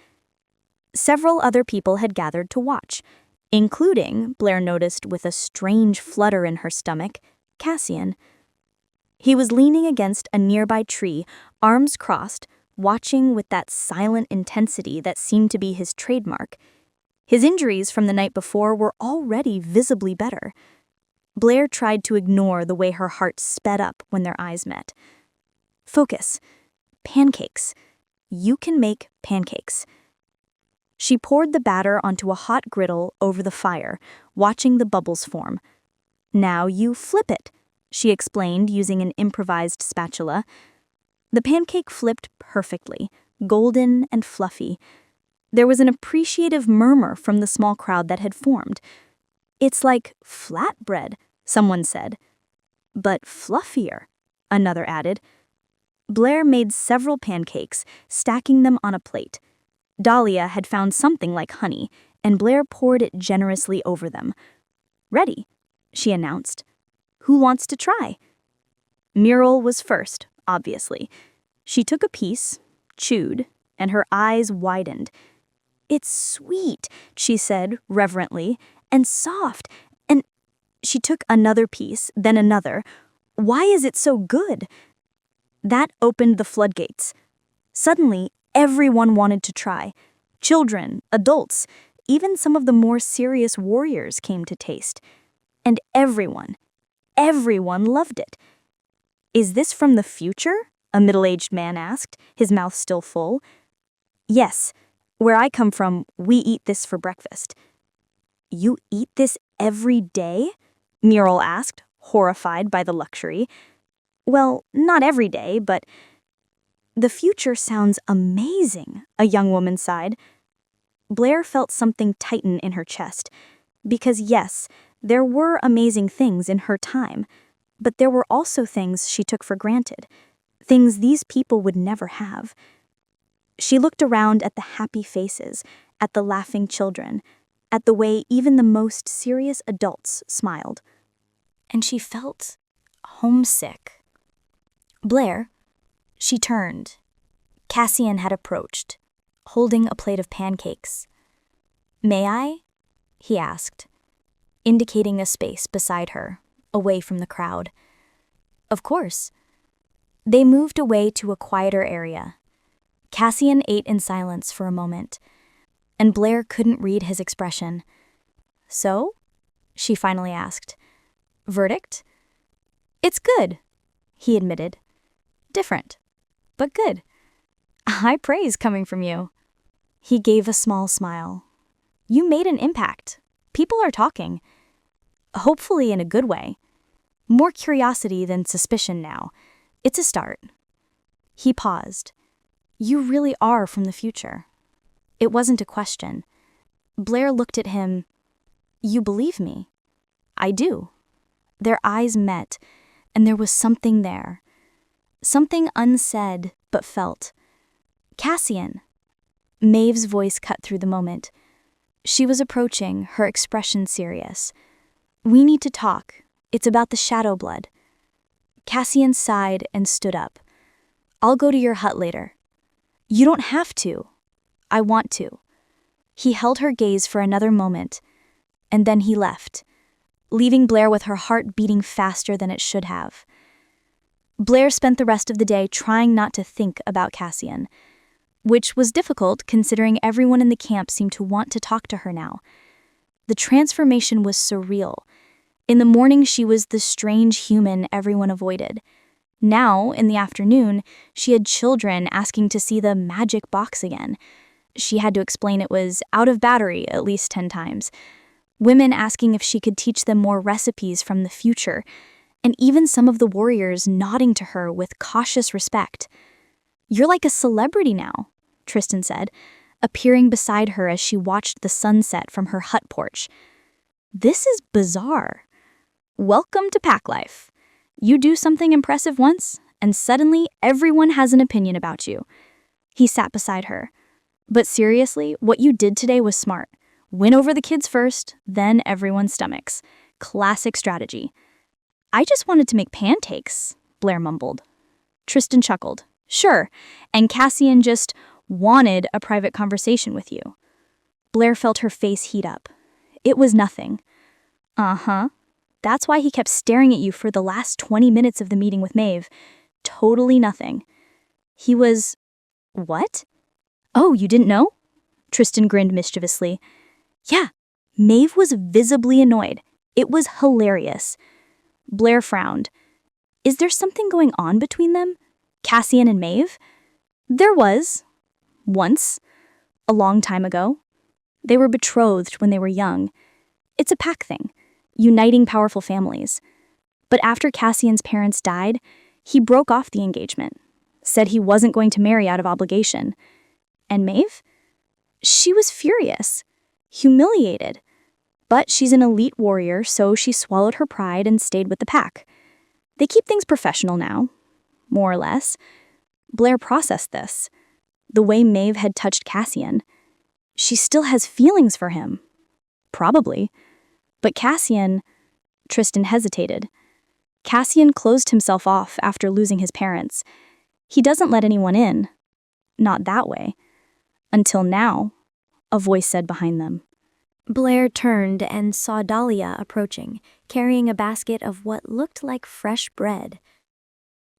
Several other people had gathered to watch, including, Blair noticed with a strange flutter in her stomach, Cassian. He was leaning against a nearby tree, arms crossed, watching with that silent intensity that seemed to be his trademark. His injuries from the night before were already visibly better. Blair tried to ignore the way her heart sped up when their eyes met. Focus. Pancakes. You can make pancakes. She poured the batter onto a hot griddle over the fire, watching the bubbles form. Now you flip it, she explained using an improvised spatula. The pancake flipped perfectly, golden and fluffy. There was an appreciative murmur from the small crowd that had formed. It's like flatbread, someone said. But fluffier, another added. Blair made several pancakes, stacking them on a plate. Dahlia had found something like honey, and Blair poured it generously over them. Ready, she announced. Who wants to try? Myrtle was first, obviously. She took a piece, chewed, and her eyes widened. It's sweet, she said reverently, and soft, and she took another piece, then another. Why is it so good? That opened the floodgates. Suddenly, everyone wanted to try. Children, adults, even some of the more serious warriors came to taste. And everyone loved it. Is this from the future? A middle-aged man asked, his mouth still full. Yes, where I come from, we eat this for breakfast. You eat this every day? Myrtle asked, horrified by the luxury. Well, not every day, but... The future sounds amazing, a young woman sighed. Blair felt something tighten in her chest. Because yes, there were amazing things in her time, but there were also things she took for granted, things these people would never have. She looked around at the happy faces, at the laughing children, at the way even the most serious adults smiled. And she felt homesick. Blair, she turned. Cassian had approached, holding a plate of pancakes. May I? He asked, indicating a space beside her, away from the crowd. Of course. They moved away to a quieter area. Cassian ate in silence for a moment, and Blair couldn't read his expression. So? She finally asked. Verdict? It's good, he admitted. Different. but good. High praise coming from you. He gave a small smile. You made an impact. People are talking. Hopefully in a good way. More curiosity than suspicion now. It's a start. He paused. You really are from the future. It wasn't a question. Blair looked at him. You believe me? I do. Their eyes met, and there was something there. Something unsaid, but felt. Cassian. Maeve's voice cut through the moment. She was approaching, her expression serious. We need to talk. It's about the shadow blood. Cassian sighed and stood up. I'll go to your hut later. You don't have to. I want to. He held her gaze for another moment, and then he left, leaving Blair with her heart beating faster than it should have. Blair spent the rest of the day trying not to think about Cassian, which was difficult considering everyone in the camp seemed to want to talk to her now. The transformation was surreal. In the morning, she was the strange human everyone avoided. Now, in the afternoon, she had children asking to see the magic box again. She had to explain it was out of battery at least 10 times. Women asking if she could teach them more recipes from the future, and even some of the warriors nodding to her with cautious respect. You're like a celebrity now, Tristan said, appearing beside her as she watched the sunset from her hut porch. This is bizarre. Welcome to pack life. You do something impressive once, and suddenly everyone has an opinion about you. He sat beside her. But seriously, what you did today was smart. Win over the kids first, then everyone's stomachs. Classic strategy. I just wanted to make pancakes, Blair mumbled. Tristan chuckled. Sure, and Cassian just wanted a private conversation with you. Blair felt her face heat up. It was nothing. Uh-huh. That's why he kept staring at you for the last 20 minutes of the meeting with Maeve. Totally nothing. He was... What? Oh, you didn't know? Tristan grinned mischievously. Yeah, Maeve was visibly annoyed. It was hilarious. Blair frowned. Is there something going on between them? Cassian and Maeve? There was. Once. A long time ago. They were betrothed when they were young. It's a pack thing, uniting powerful families. But after Cassian's parents died, he broke off the engagement, said he wasn't going to marry out of obligation. And Maeve? She was furious, humiliated. But she's an elite warrior, so she swallowed her pride and stayed with the pack. They keep things professional now, more or less. Blair processed this. The way Maeve had touched Cassian. She still has feelings for him. Probably. But Cassian... Tristan hesitated. Cassian closed himself off after losing his parents. He doesn't let anyone in. Not that way. Until now, a voice said behind them. Blair turned and saw Dahlia approaching, carrying a basket of what looked like fresh bread.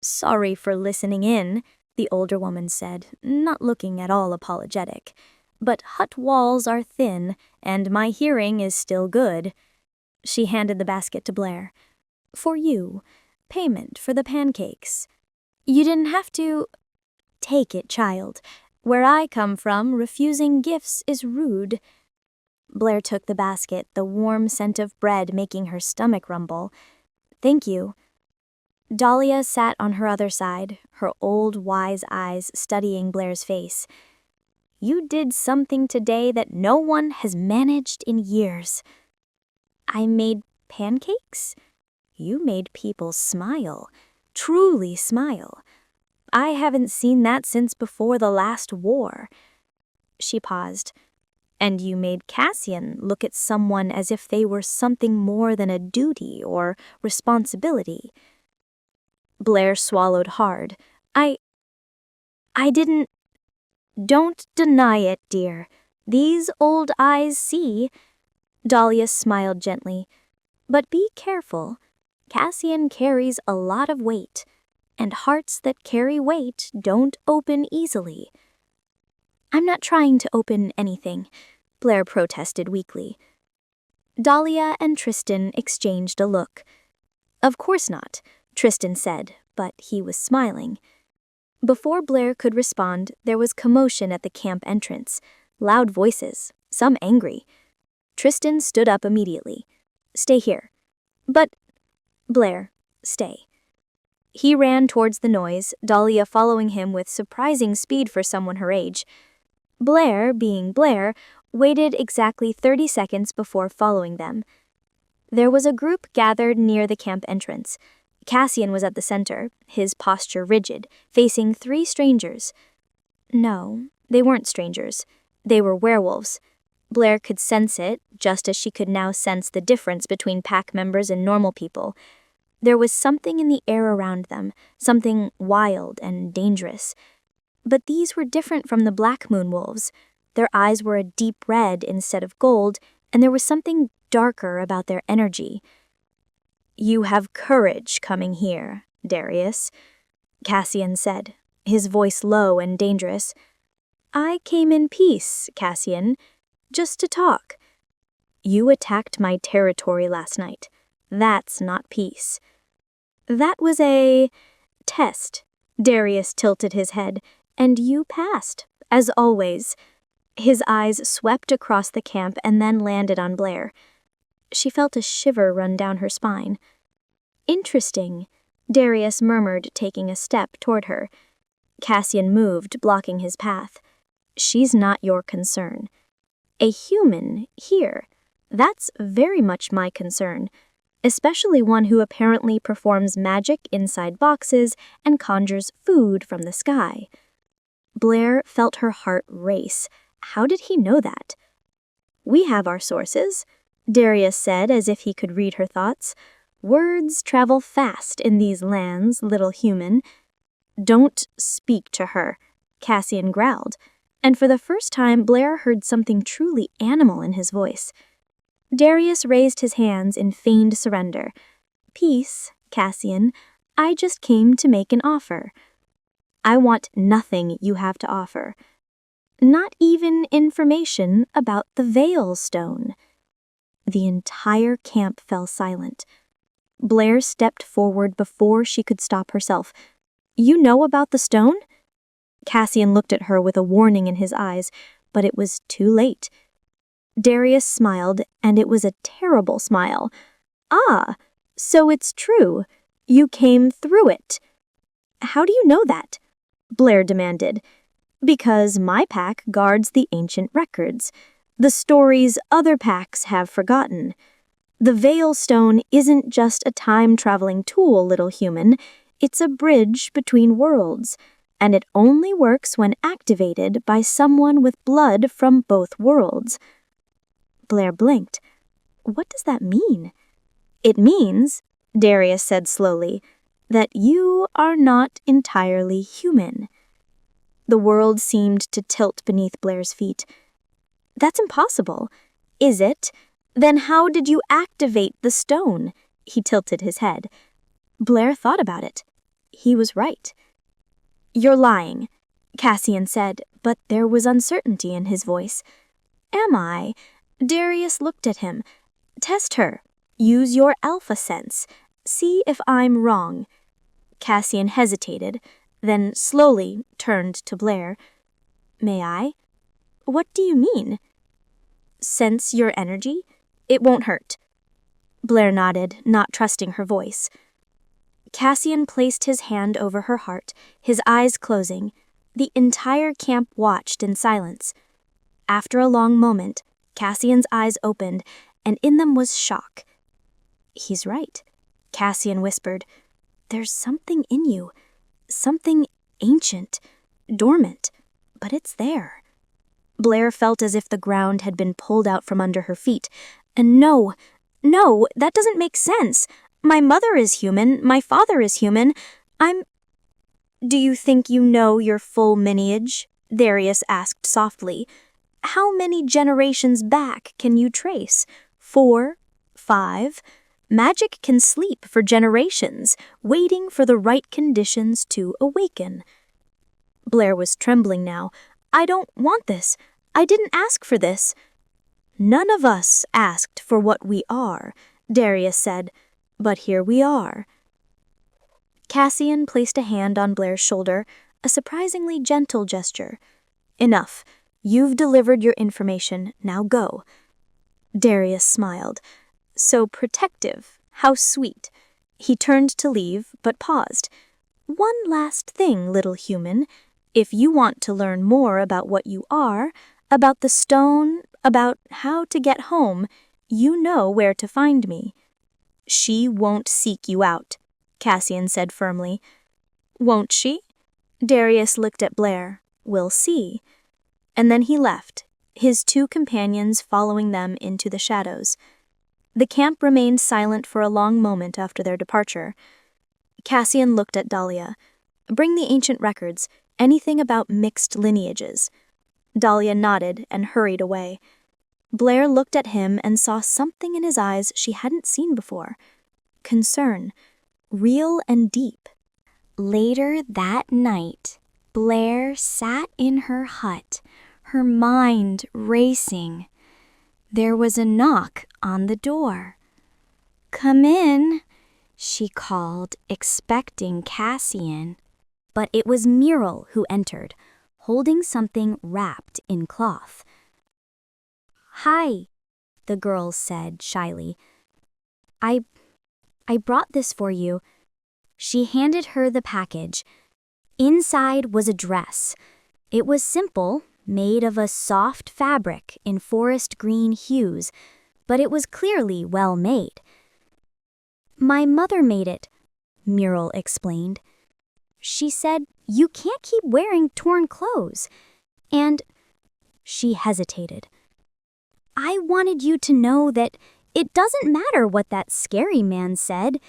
Sorry for listening in, the older woman said, not looking at all apologetic. But hut walls are thin, and my hearing is still good. She handed the basket to Blair. For you. Payment for the pancakes. You didn't have to... Take it, child. Where I come from, refusing gifts is rude. Blair took the basket, the warm scent of bread making her stomach rumble. Thank you. Dahlia sat on her other side, her old, wise eyes studying Blair's face. You did something today that no one has managed in years. I made pancakes? You made people smile. Truly smile. I haven't seen that since before the last war. She paused. And you made Cassian look at someone as if they were something more than a duty or responsibility. Blair swallowed hard. I didn't... Don't deny it, dear. These old eyes see. Dahlia smiled gently. But be careful. Cassian carries a lot of weight, and hearts that carry weight don't open easily. I'm not trying to open anything, Blair protested weakly. Dahlia and Tristan exchanged a look. Of course not, Tristan said, but he was smiling. Before Blair could respond, there was commotion at the camp entrance. Loud voices, some angry. Tristan stood up immediately. "Stay here." "But—" "Blair, stay." He ran towards the noise, Dahlia following him with surprising speed for someone her age. Blair, being Blair, waited exactly 30 seconds before following them. There was a group gathered near the camp entrance. Cassian was at the center, his posture rigid, facing 3 strangers. No, they weren't strangers. They were werewolves. Blair could sense it, just as she could now sense the difference between pack members and normal people. There was something in the air around them, something wild and dangerous. But these were different from the Black Moon wolves. Their eyes were a deep red instead of gold, and there was something darker about their energy. "You have courage coming here, Darius," Cassian said, his voice low and dangerous. "I came in peace, Cassian, just to talk. You attacked my territory last night. That's not peace." "That was a test." Darius tilted his head. "And you passed, as always." His eyes swept across the camp and then landed on Blair. She felt a shiver run down her spine. "Interesting," Darius murmured, taking a step toward her. Cassian moved, blocking his path. "She's not your concern. A human here. That's very much my concern, especially one who apparently performs magic inside boxes and conjures food from the sky." Blair felt her heart race. How did he know that? "We have our sources," Darius said as if he could read her thoughts. "Words travel fast in these lands, little human." "Don't speak to her," Cassian growled, and for the first time Blair heard something truly animal in his voice. Darius raised his hands in feigned surrender. "Peace, Cassian. I just came to make an offer." "I want nothing you have to offer. Not even information about the Veil Stone." The entire camp fell silent. Blair stepped forward before she could stop herself. "You know about the stone?" Cassian looked at her with a warning in his eyes, but it was too late. Darius smiled, and it was a terrible smile. "Ah, so it's true. You came through it." "How do you know that?" Blair demanded. "Because my pack guards the ancient records, the stories other packs have forgotten. The Veil Stone isn't just a time-traveling tool, little human. It's a bridge between worlds, and it only works when activated by someone with blood from both worlds." Blair blinked. "What does that mean?" "It means," Darius said slowly, "that you are not entirely human." The world seemed to tilt beneath Blair's feet. "That's impossible." "Is it? Then how did you activate the stone?" He tilted his head. Blair thought about it. He was right. "You're lying," Cassian said, but there was uncertainty in his voice. "Am I?" Darius looked at him. "Test her. Use your alpha sense. See if I'm wrong." Cassian hesitated, then slowly turned to Blair. "May I?" "What do you mean?" "Sense your energy. It won't hurt." Blair nodded, not trusting her voice. Cassian placed his hand over her heart, his eyes closing. The entire camp watched in silence. After a long moment, Cassian's eyes opened, and in them was shock. "He's right," Cassian whispered. "There's something in you. Something ancient, dormant, but it's there." Blair felt as if the ground had been pulled out from under her feet. "And no, that doesn't make sense. My mother is human, my father is human. "Do you think you know your full lineage?" Darius asked softly. "How many generations back can you trace? 4? 5? Magic can sleep for generations, waiting for the right conditions to awaken." Blair was trembling now. "I don't want this. I didn't ask for this." "None of us asked for what we are," Darius said, "but here we are." Cassian placed a hand on Blair's shoulder. a surprisingly gentle gesture. "Enough. You've delivered your information, now go." Darius smiled. "So protective. How sweet." He turned to leave, but paused. "One last thing, little human. If you want to learn more about what you are, about the stone, about how to get home, you know where to find me." "She won't seek you out," Cassian said firmly. "Won't she?" Darius looked at Blair. "We'll see." And then he left, his two companions following them into the shadows. The camp remained silent for a long moment after their departure. Cassian looked at Dahlia. "Bring the ancient records, anything about mixed lineages." Dahlia nodded and hurried away. Blair looked at him and saw something in his eyes she hadn't seen before. Concern, real and deep. Later that night, Blair sat in her hut, her mind racing. There was a knock on the door. "Come in," she called, expecting Cassian. But it was Muriel who entered, holding something wrapped in cloth. "Hi," the girl said shyly. I brought this for you." She handed her the package. Inside was a dress. It was simple, made of a soft fabric in forest green hues, but it was clearly well made. "My mother made it," Muriel explained. "She said you can't keep wearing torn clothes. And," she hesitated, "I wanted you to know that it doesn't matter what that scary man said.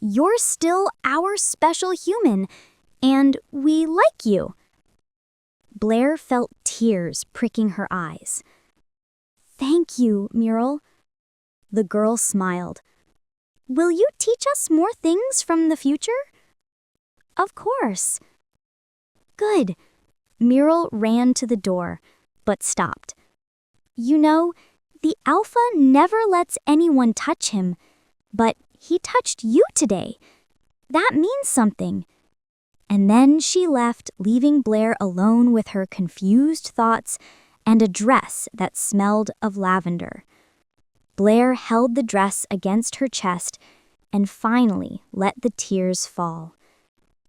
You're still our special human, and we like you." Blair felt tears pricking her eyes. "Thank you, Muriel." The girl smiled. "Will you teach us more things from the future?" "Of course." "Good." Muriel ran to the door, but stopped. "You know, the Alpha never lets anyone touch him, but he touched you today. That means something." And then she left, leaving Blair alone with her confused thoughts and a dress that smelled of lavender. Blair held the dress against her chest and finally let the tears fall.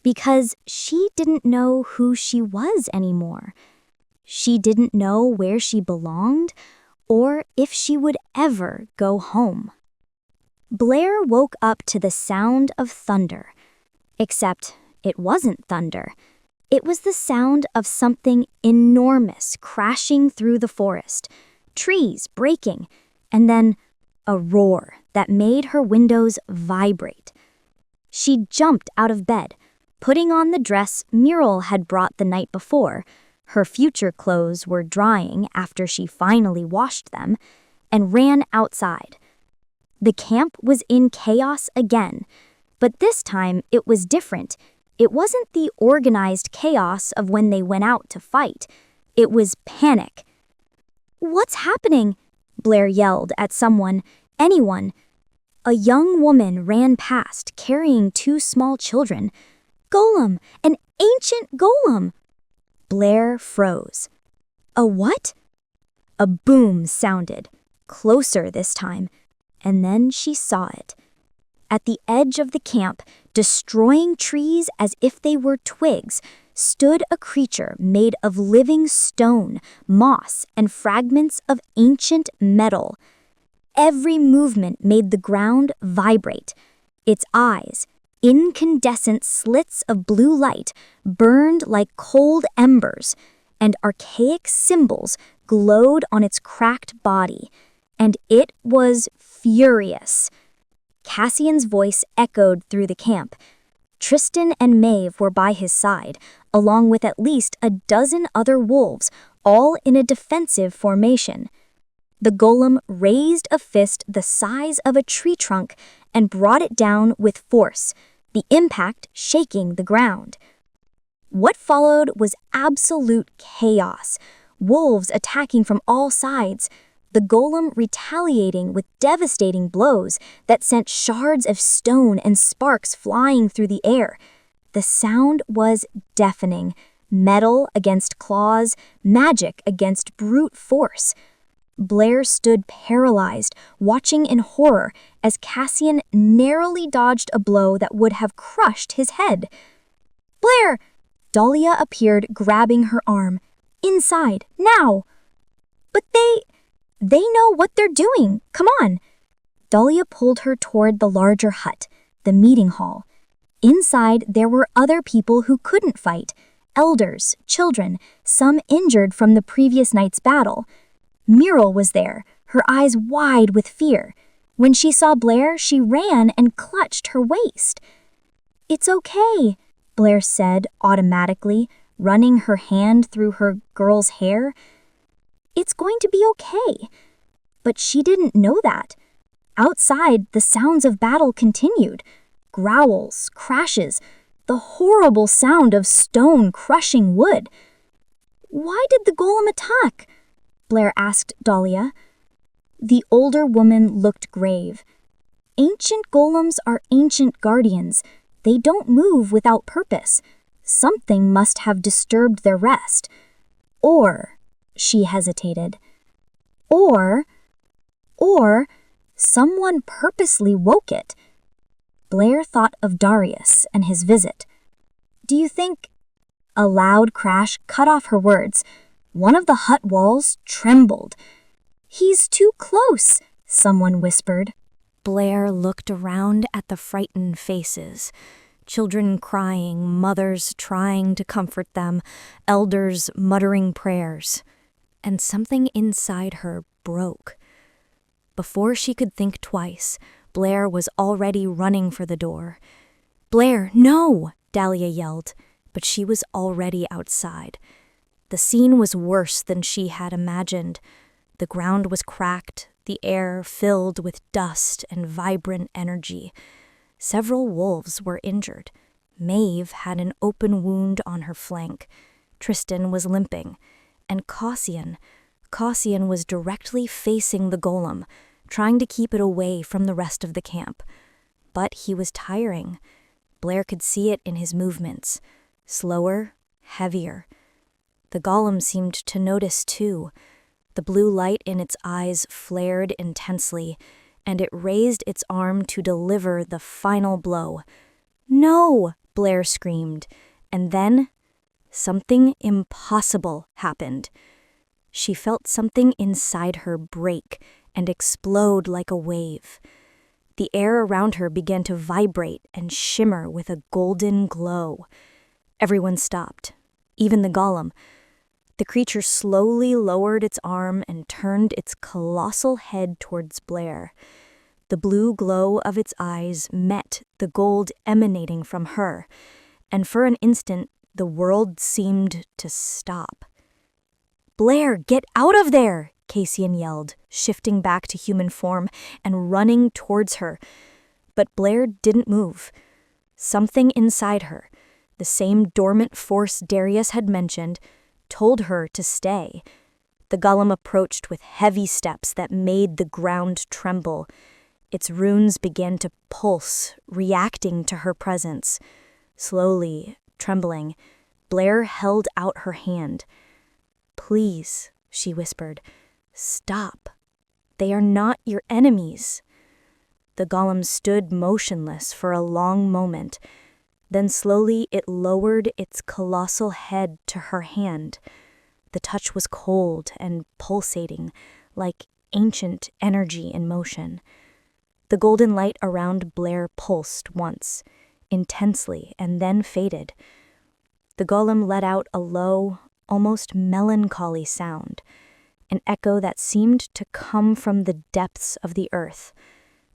Because she didn't know who she was anymore. She didn't know where she belonged or if she would ever go home. Blair woke up to the sound of thunder. Except it wasn't thunder. It was the sound of something enormous crashing through the forest, trees breaking, and then a roar that made her windows vibrate. She jumped out of bed, putting on the dress Muriel had brought the night before. Her future clothes were drying after she finally washed them, and ran outside. The camp was in chaos again, but this time it was different. It wasn't the organized chaos of when they went out to fight. It was panic. "What's happening?" Blair yelled at someone, anyone. A young woman ran past carrying two small children. "Golem! An ancient golem!" Blair froze. "A what?" A boom sounded, closer this time, and then she saw it. At the edge of the camp, destroying trees as if they were twigs, stood a creature made of living stone, moss, and fragments of ancient metal. Every movement made the ground vibrate. Its eyes, incandescent slits of blue light, burned like cold embers, and archaic symbols glowed on its cracked body, and it was furious. Cassian's voice echoed through the camp. Tristan and Maeve were by his side, along with at least a dozen other wolves, all in a defensive formation. The golem raised a fist the size of a tree trunk and brought it down with force, the impact shaking the ground. What followed was absolute chaos, wolves attacking from all sides, the golem retaliating with devastating blows that sent shards of stone and sparks flying through the air. The sound was deafening, Metal against claws, magic against brute force. Blair stood paralyzed, watching in horror as Cassian narrowly dodged a blow that would have crushed his head. "Blair!" Dahlia appeared, grabbing her arm. "Inside, now!" "But they know what they're doing. Come on." Dahlia pulled her toward the larger hut, the meeting hall. Inside, there were other people who couldn't fight. Elders, children, some injured from the previous night's battle. Muriel was there, her eyes wide with fear. When she saw Blair, she ran and clutched her waist. "It's okay," Blair said automatically, running her hand through her girl's hair. "It's going to be okay." But she didn't know that. Outside, the sounds of battle continued. Growls, crashes, the horrible sound of stone crushing wood. "Why did the golem attack?" Blair asked Dahlia. The older woman looked grave. "Ancient golems are ancient guardians. They don't move without purpose. Something must have disturbed their rest. Or," she hesitated, or someone purposely woke it. Blair thought of Darius and his visit. "Do you think—" A loud crash cut off her words. One of the hut walls trembled. "He's too close," someone whispered. Blair looked around at the frightened faces. Children crying, mothers trying to comfort them, elders muttering prayers. And something inside her broke. Before she could think twice, Blair was already running for the door. "Blair, no!" Dahlia yelled, but she was already outside. The scene was worse than she had imagined. The ground was cracked, the air filled with dust and vibrant energy. Several wolves were injured. Maeve had an open wound on her flank. Tristan was limping. And Cassian was directly facing the golem, trying to keep it away from the rest of the camp. But he was tiring. Blair could see it in his movements. Slower, heavier. The golem seemed to notice too. The blue light in its eyes flared intensely, and it raised its arm to deliver the final blow. "No!" Blair screamed, and then something impossible happened. She felt something inside her break and explode like a wave. The air around her began to vibrate and shimmer with a golden glow. Everyone stopped, even the golem. The creature slowly lowered its arm and turned its colossal head towards Blair. The blue glow of its eyes met the gold emanating from her, and for an instant the world seemed to stop. "Blair, get out of there!" Cassian yelled, shifting back to human form and running towards her. But Blair didn't move. Something inside her, the same dormant force Darius had mentioned, told her to stay. The golem approached with heavy steps that made the ground tremble. Its runes began to pulse, reacting to her presence. Slowly, trembling, Blair held out her hand. "Please," she whispered, "stop. They are not your enemies." The golem stood motionless for a long moment. Then slowly it lowered its colossal head to her hand. The touch was cold and pulsating, like ancient energy in motion. The golden light around Blair pulsed once, intensely, and then faded. The golem let out a low, almost melancholy sound, an echo that seemed to come from the depths of the earth,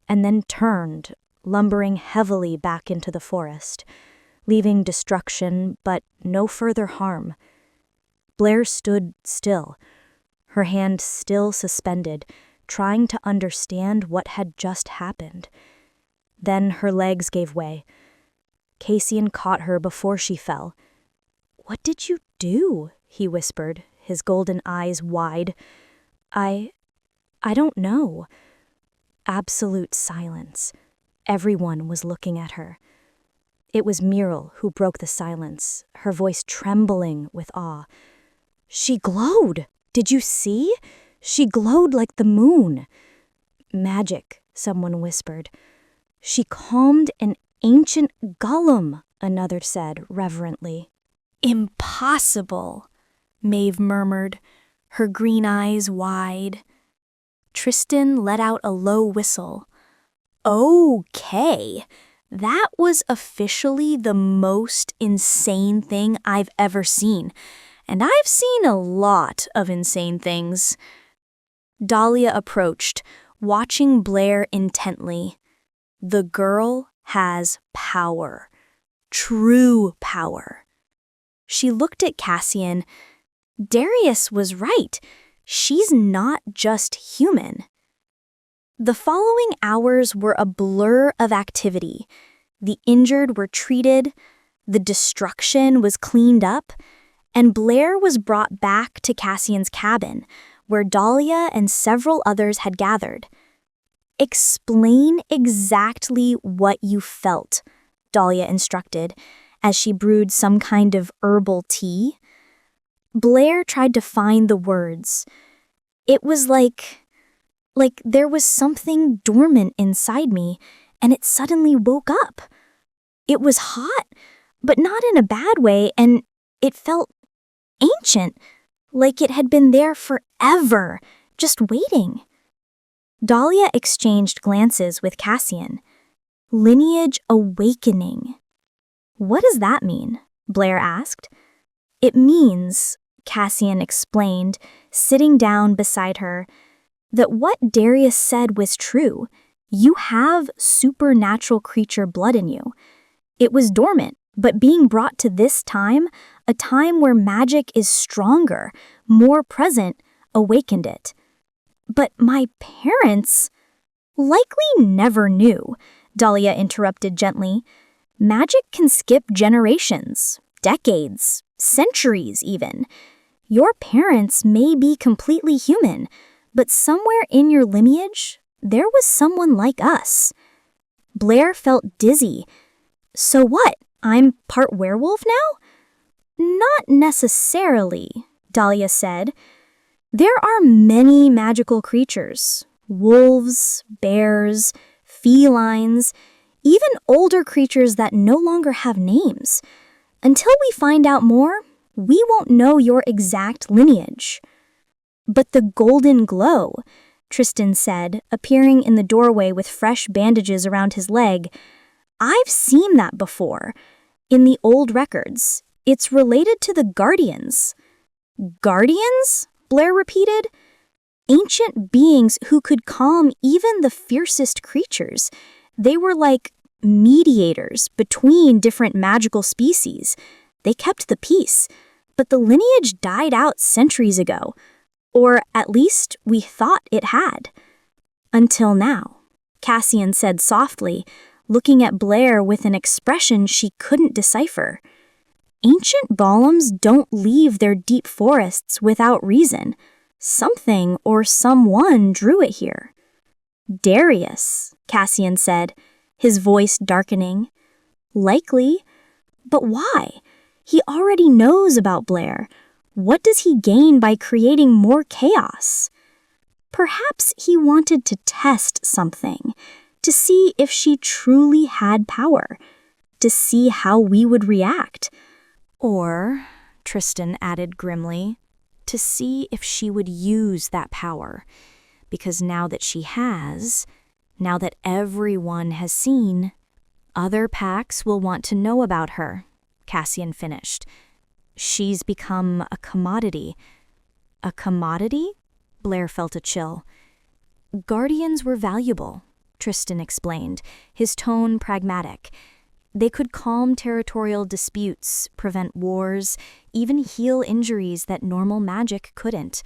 and then turned, lumbering heavily back into the forest, leaving destruction but no further harm. Blair stood still, her hand still suspended, trying to understand what had just happened. Then her legs gave way. Cassian caught her before she fell. "What did you do?" he whispered, his golden eyes wide. I don't know." Absolute silence. Everyone was looking at her. It was Muriel who broke the silence, her voice trembling with awe. She glowed! Did you see? She glowed like the moon. Magic, someone whispered. She calmed an ancient golem, another said reverently. Impossible, Maeve murmured, her green eyes wide. Tristan let out a low whistle. Okay, that was officially the most insane thing I've ever seen. And I've seen a lot of insane things. Dahlia approached, watching Blair intently. The girl has power. True power. She looked at Cassian. Darius was right. She's not just human. The following hours were a blur of activity. The injured were treated, the destruction was cleaned up, and Blair was brought back to Cassian's cabin, where Dahlia and several others had gathered. Explain exactly what you felt, Dahlia instructed, as she brewed some kind of herbal tea. Blair tried to find the words. It was like there was something dormant inside me, and it suddenly woke up. It was hot, but not in a bad way, and it felt ancient, like it had been there forever, just waiting. Dahlia exchanged glances with Cassian. Lineage awakening. What does that mean? Blair asked. It means, Cassian explained, sitting down beside her, that what Darius said was true. You have supernatural creature blood in you. It was dormant, but being brought to this time, a time where magic is stronger, more present, awakened it. But my parents likely never knew, Dahlia interrupted gently. Magic can skip generations, decades, centuries even. Your parents may be completely human, but somewhere in your lineage, there was someone like us. Blair felt dizzy. So what? I'm part werewolf now? Not necessarily, Dahlia said. There are many magical creatures. Wolves, bears, felines, even older creatures that no longer have names. Until we find out more, we won't know your exact lineage. But the golden glow, Tristan said, appearing in the doorway with fresh bandages around his leg. I've seen that before. In the old records, it's related to the Guardians. Guardians? Blair repeated. Ancient beings who could calm even the fiercest creatures. They were like mediators between different magical species. They kept the peace, but the lineage died out centuries ago. Or at least we thought it had. Until now, Cassian said softly, looking at Blair with an expression she couldn't decipher. Ancient golems don't leave their deep forests without reason. Something or someone drew it here. Darius, Cassian said, his voice darkening. Likely, but why? He already knows about Blair. What does he gain by creating more chaos? Perhaps he wanted to test something, to see if she truly had power, to see how we would react. Or, Tristan added grimly, to see if she would use that power. Because now that she has, now that everyone has seen, other packs will want to know about her, Cassian finished. She's become a commodity. A commodity? Blair felt a chill. Guardians were valuable, Tristan explained, his tone pragmatic. They could calm territorial disputes, prevent wars, even heal injuries that normal magic couldn't.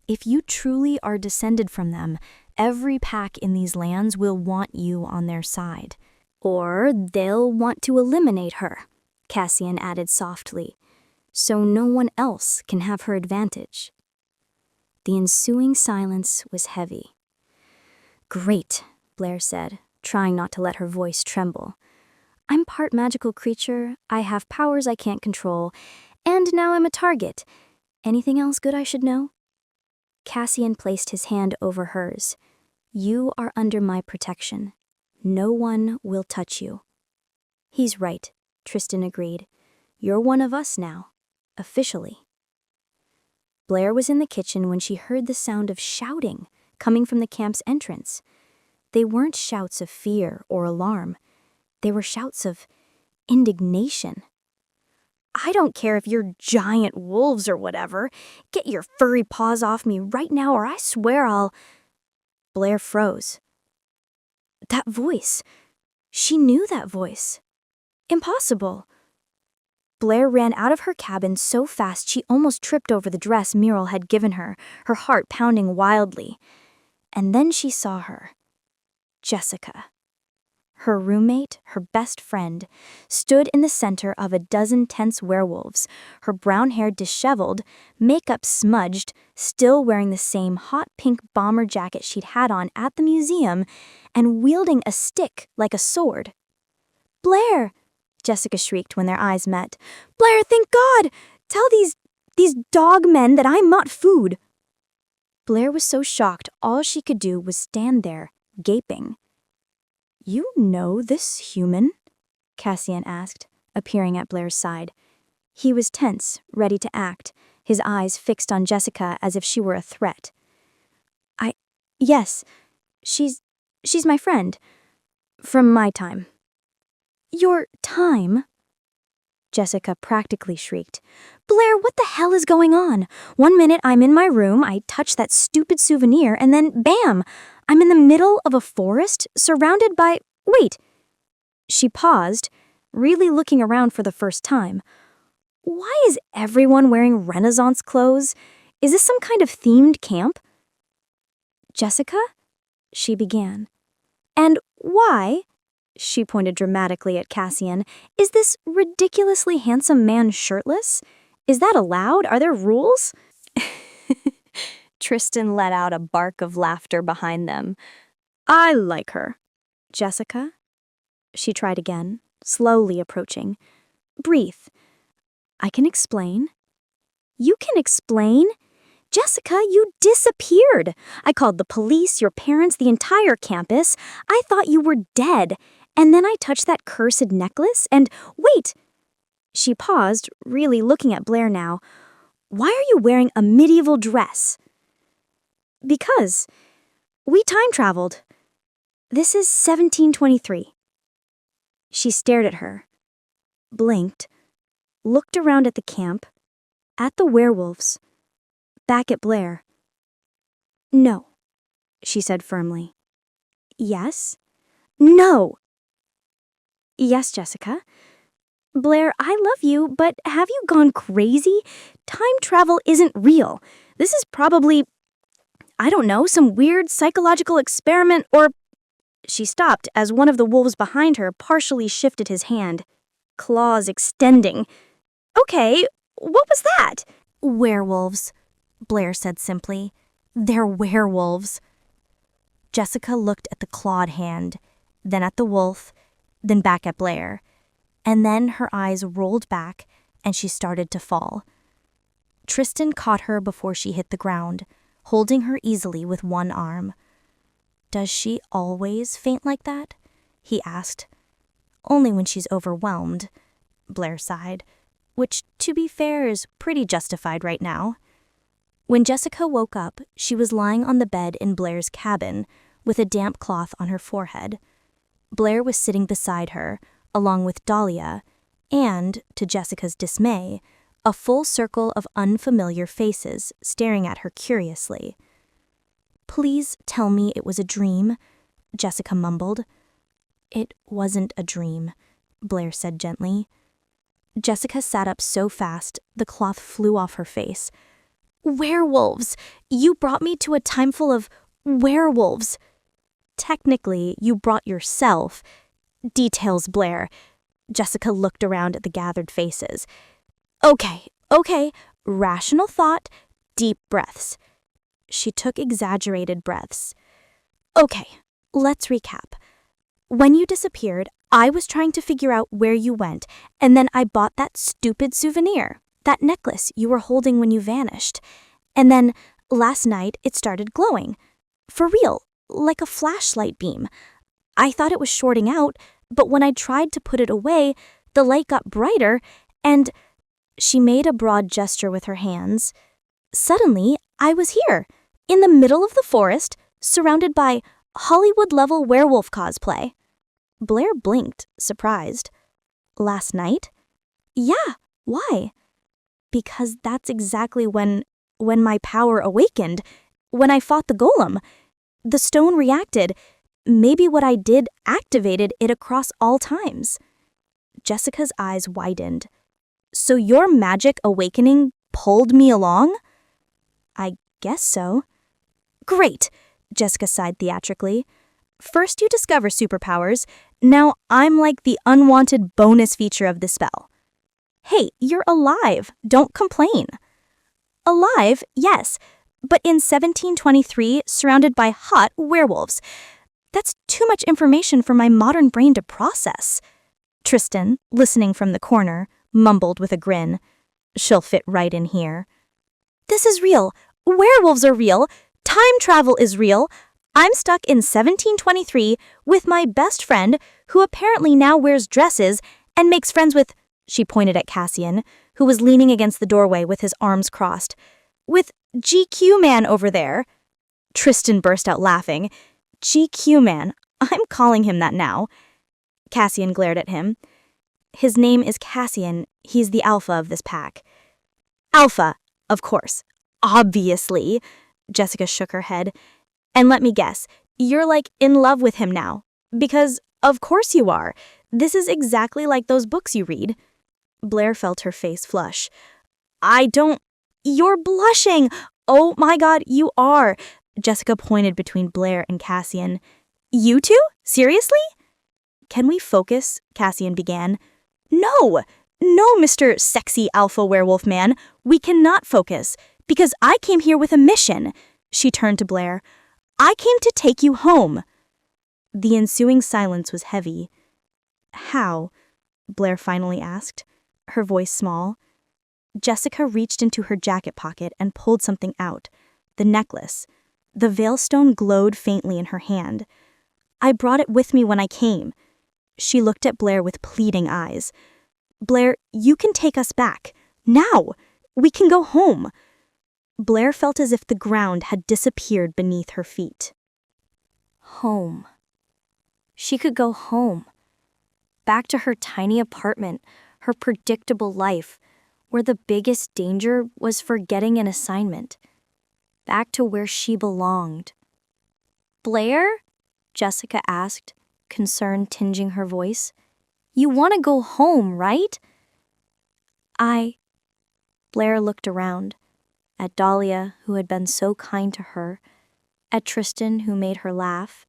If you truly are descended from them, every pack in these lands will want you on their side. Or they'll want to eliminate her, Cassian added softly, so no one else can have her advantage. The ensuing silence was heavy. Great, Blair said, trying not to let her voice tremble. I'm part magical creature, I have powers I can't control, and now I'm a target. Anything else good I should know? Cassian placed his hand over hers. You are under my protection. No one will touch you. He's right, Tristan agreed. You're one of us now, officially. Blair was in the kitchen when she heard the sound of shouting coming from the camp's entrance. They weren't shouts of fear or alarm. They were shouts of indignation. I don't care if you're giant wolves or whatever. Get your furry paws off me right now or I swear I'll... Blair froze. That voice. She knew that voice. Impossible. Blair ran out of her cabin so fast she almost tripped over the dress Muriel had given her, her heart pounding wildly. And then she saw her. Jessica. Her roommate, her best friend, stood in the center of a dozen tense werewolves, her brown hair disheveled, makeup smudged, still wearing the same hot pink bomber jacket she'd had on at the museum, and wielding a stick like a sword. "Blair!" Jessica shrieked when their eyes met. "Blair, thank God! Tell these dog men that I'm not food!" Blair was so shocked all she could do was stand there, gaping. "You know this human?" Cassian asked, appearing at Blair's side. He was tense, ready to act, his eyes fixed on Jessica as if she were a threat. Yes, she's my friend. From my time." "Your time?" Jessica practically shrieked. "Blair, what the hell is going on? 1 minute I'm in my room, I touch that stupid souvenir, and then bam! I'm in the middle of a forest, surrounded by... Wait!" She paused, really looking around for the first time. "Why is everyone wearing Renaissance clothes? Is this some kind of themed camp?" "Jessica?" she began. "And why," she pointed dramatically at Cassian, "is this ridiculously handsome man shirtless? Is that allowed? Are there rules?" Tristan let out a bark of laughter behind them. "I like her." "Jessica?" She tried again, slowly approaching. "Breathe. I can explain." "You can explain? Jessica, you disappeared. I called the police, your parents, the entire campus. I thought you were dead. And then I touched that cursed necklace and... Wait!" She paused, really looking at Blair now. "Why are you wearing a medieval dress?" "Because we time traveled. This is 1723. She stared at her, blinked, looked around at the camp, at the werewolves, back at Blair. "No," she said firmly. "Yes?" "No!" "Yes, Jessica. Blair, I love you, but have you gone crazy? Time travel isn't real. This is probably, I don't know, some weird psychological experiment or..." She stopped as one of the wolves behind her partially shifted his hand, claws extending. "Okay, what was that?" "Werewolves," Blair said simply. "They're werewolves." Jessica looked at the clawed hand, then at the wolf, then back at Blair, and then her eyes rolled back and she started to fall. Tristan caught her before she hit the ground, holding her easily with one arm. "Does she always faint like that?" he asked. "Only when she's overwhelmed," Blair sighed, which, to be fair, is pretty justified right now. When Jessica woke up, she was lying on the bed in Blair's cabin, with a damp cloth on her forehead. Blair was sitting beside her, along with Dahlia, and, to Jessica's dismay, a full circle of unfamiliar faces staring at her curiously. "Please tell me it was a dream," Jessica mumbled. "It wasn't a dream," Blair said gently. Jessica sat up so fast, the cloth flew off her face. "Werewolves! You brought me to a time full of werewolves." "Technically, you brought yourself." "Details, Blair." Jessica looked around at the gathered faces. Okay, rational thought, deep breaths." She took exaggerated breaths. "Okay, let's recap. When you disappeared, I was trying to figure out where you went, and then I bought that stupid souvenir, that necklace you were holding when you vanished. And then, last night, it started glowing. For real, like a flashlight beam. I thought it was shorting out, but when I tried to put it away, the light got brighter, and she made a broad gesture with her hands. Suddenly, I was here, in the middle of the forest, surrounded by Hollywood-level werewolf cosplay. Blair blinked, surprised. Last night? Yeah, why? Because that's exactly when my power awakened, when I fought the golem. The stone reacted. Maybe what I did activated it across all times. Jessica's eyes widened. So your magic awakening pulled me along? I guess so. Great, Jessica sighed theatrically. First you discover superpowers, now I'm like the unwanted bonus feature of the spell. Hey, you're alive, don't complain. Alive, yes, but in 1723, surrounded by hot werewolves. That's too much information for my modern brain to process. Tristan, listening from the corner, mumbled with a grin. She'll fit right in here. This is real. Werewolves are real. Time travel is real. I'm stuck in 1723 with my best friend, who apparently now wears dresses and makes friends with, she pointed at Cassian, who was leaning against the doorway with his arms crossed, with GQ Man over there. Tristan burst out laughing. GQ Man, I'm calling him that now. Cassian glared at him. His name is Cassian. He's the alpha of this pack. Alpha, of course. Obviously. Jessica shook her head. And let me guess, you're like in love with him now. Because, of course you are. This is exactly like those books you read. Blair felt her face flush. You're blushing! Oh my God, you are! Jessica pointed between Blair and Cassian. You two? Seriously? Can we focus? Cassian began. No, Mr. Sexy Alpha Werewolf Man. We cannot focus, because I came here with a mission. She turned to Blair. I came to take you home. The ensuing silence was heavy. How? Blair finally asked, her voice small. Jessica reached into her jacket pocket and pulled something out. The necklace. The veilstone glowed faintly in her hand. I brought it with me when I came. She looked at Blair with pleading eyes. Blair, you can take us back. Now! We can go home. Blair felt as if the ground had disappeared beneath her feet. Home. She could go home. Back to her tiny apartment, her predictable life, where the biggest danger was forgetting an assignment. Back to where she belonged. Blair? Jessica asked, concern tinging her voice. You want to go home, right? Blair looked around. At Dahlia, who had been so kind to her, at Tristan, who made her laugh,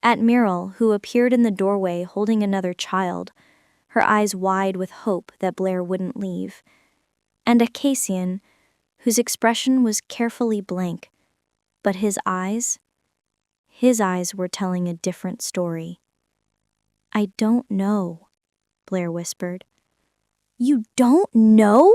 at Muriel, who appeared in the doorway holding another child, her eyes wide with hope that Blair wouldn't leave, and at Cassian, whose expression was carefully blank, but his eyes were telling a different story. I don't know, Blair whispered. You don't know?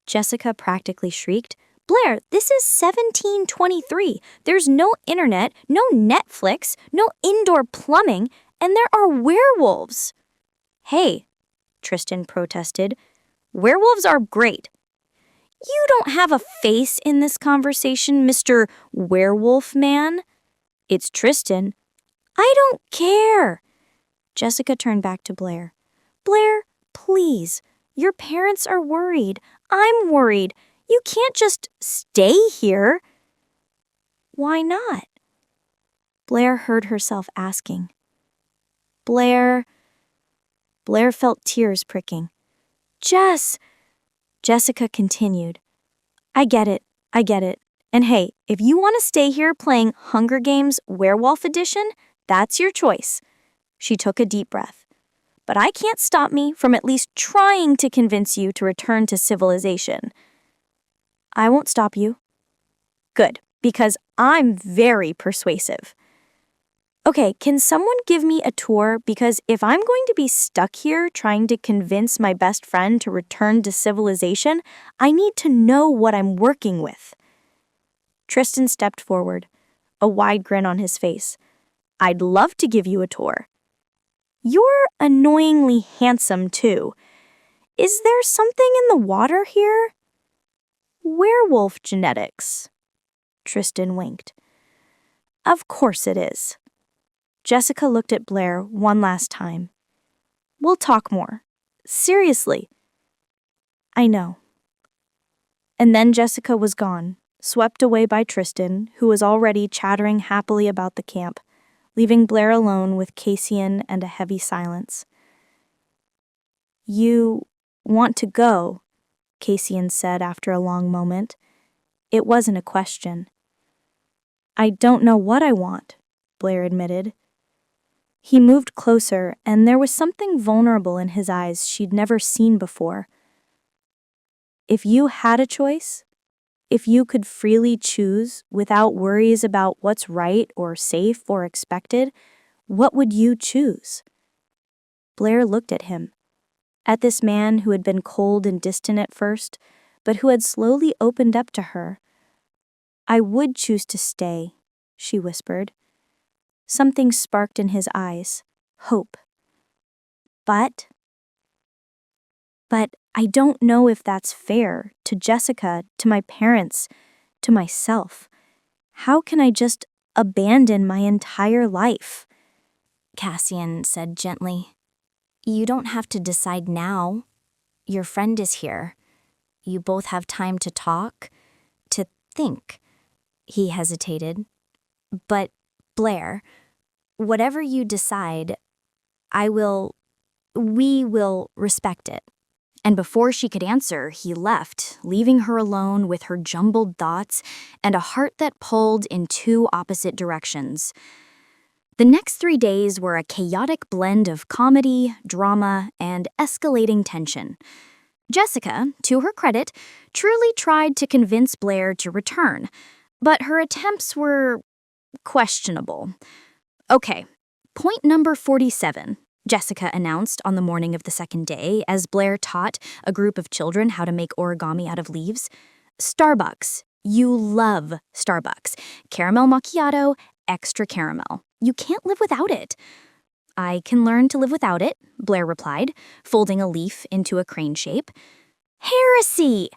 Jessica practically shrieked. Blair, this is 1723. There's no internet, no Netflix, no indoor plumbing, and there are werewolves. Hey, Tristan protested. Werewolves are great. You don't have a face in this conversation, Mr. Werewolf Man. It's Tristan. I don't care. Jessica turned back to Blair. Blair, please. Your parents are worried. I'm worried. You can't just stay here. Why not? Blair heard herself asking. Blair felt tears pricking. Jessica continued. I get it. And hey, if you want to stay here playing Hunger Games Werewolf Edition, that's your choice. She took a deep breath. But I can't stop me from at least trying to convince you to return to civilization. I won't stop you. Good, because I'm very persuasive. Okay, can someone give me a tour? Because if I'm going to be stuck here trying to convince my best friend to return to civilization, I need to know what I'm working with. Tristan stepped forward, a wide grin on his face. I'd love to give you a tour. You're annoyingly handsome, too. Is there something in the water here? Werewolf genetics. Tristan winked. Of course it is. Jessica looked at Blair one last time. We'll talk more. Seriously. I know. And then Jessica was gone, swept away by Tristan, who was already chattering happily about the camp, leaving Blair alone with Cassian and a heavy silence. You want to go, Cassian said after a long moment. It wasn't a question. I don't know what I want, Blair admitted. He moved closer, and there was something vulnerable in his eyes she'd never seen before. If you had a choice, if you could freely choose without worries about what's right or safe or expected, what would you choose? Blair looked at him, at this man who had been cold and distant at first, but who had slowly opened up to her. I would choose to stay, she whispered. Something sparked in his eyes, hope. But I don't know if that's fair to Jessica, to my parents, to myself. How can I just abandon my entire life? Cassian said gently. You don't have to decide now. Your friend is here. You both have time to talk, to think. He hesitated. But, Blair, whatever you decide, we will respect it. And before she could answer, he left, leaving her alone with her jumbled thoughts and a heart that pulled in two opposite directions. The next 3 days were a chaotic blend of comedy, drama, and escalating tension. Jessica, to her credit, truly tried to convince Blair to return, but her attempts were questionable. Okay, point number 47. Jessica announced on the morning of the second day as Blair taught a group of children how to make origami out of leaves. Starbucks. You love Starbucks. Caramel macchiato, extra caramel. You can't live without it. I can learn to live without it, Blair replied, folding a leaf into a crane shape. Heresy!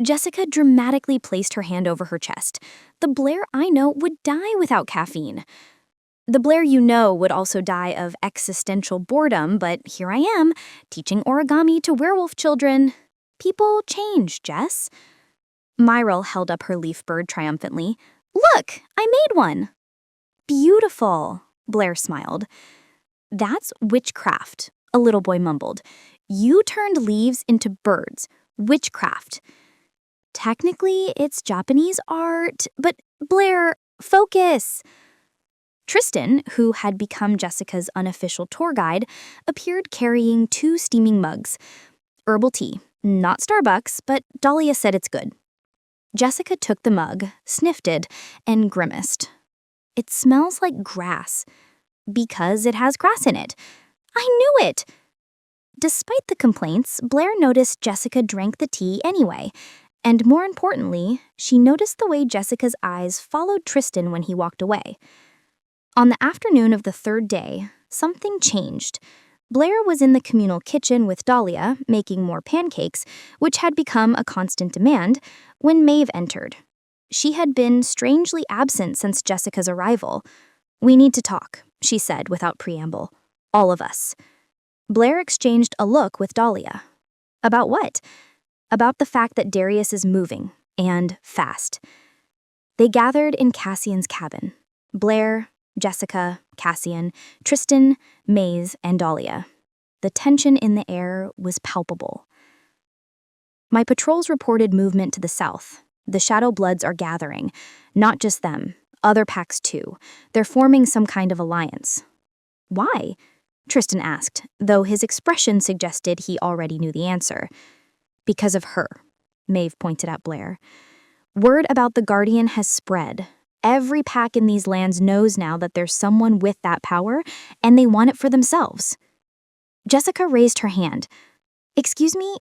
Jessica dramatically placed her hand over her chest. The Blair I know would die without caffeine. The Blair you know would also die of existential boredom, but here I am, teaching origami to werewolf children. People change, Jess. Myril held up her leaf bird triumphantly. Look, I made one. Beautiful, Blair smiled. That's witchcraft, a little boy mumbled. You turned leaves into birds. Witchcraft. Technically, it's Japanese art, but Blair, focus. Tristan, who had become Jessica's unofficial tour guide, appeared carrying 2 steaming mugs. Herbal tea, not Starbucks, but Dahlia said it's good. Jessica took the mug, sniffed it, and grimaced. It smells like grass. Because it has grass in it. I knew it! Despite the complaints, Blair noticed Jessica drank the tea anyway. And more importantly, she noticed the way Jessica's eyes followed Tristan when he walked away. On the afternoon of the 3rd day, something changed. Blair was in the communal kitchen with Dahlia, making more pancakes, which had become a constant demand, when Maeve entered. She had been strangely absent since Jessica's arrival. We need to talk, she said without preamble. All of us. Blair exchanged a look with Dahlia. About what? About the fact that Darius is moving, and fast. They gathered in Cassian's cabin. Blair, Jessica, Cassian, Tristan, Maze, and Dahlia. The tension in the air was palpable. My patrols reported movement to the south. The Shadow Bloods are gathering. Not just them, other packs too. They're forming some kind of alliance. Why? Tristan asked, though his expression suggested he already knew the answer. Because of her, Maeve pointed out Blair. Word about the Guardian has spread. Every pack in these lands knows now that there's someone with that power, and they want it for themselves. Jessica raised her hand. Excuse me,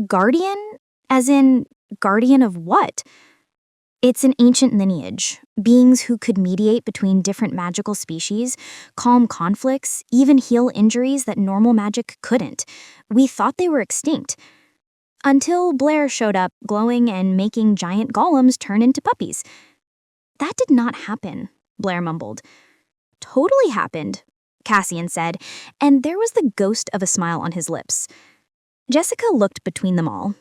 guardian? As in, guardian of what? It's an ancient lineage, beings who could mediate between different magical species, calm conflicts, even heal injuries that normal magic couldn't. We thought they were extinct. Until Blair showed up, glowing and making giant golems turn into puppies. That did not happen, Blair mumbled. Totally happened, Cassian said, and there was the ghost of a smile on his lips. Jessica looked between them all.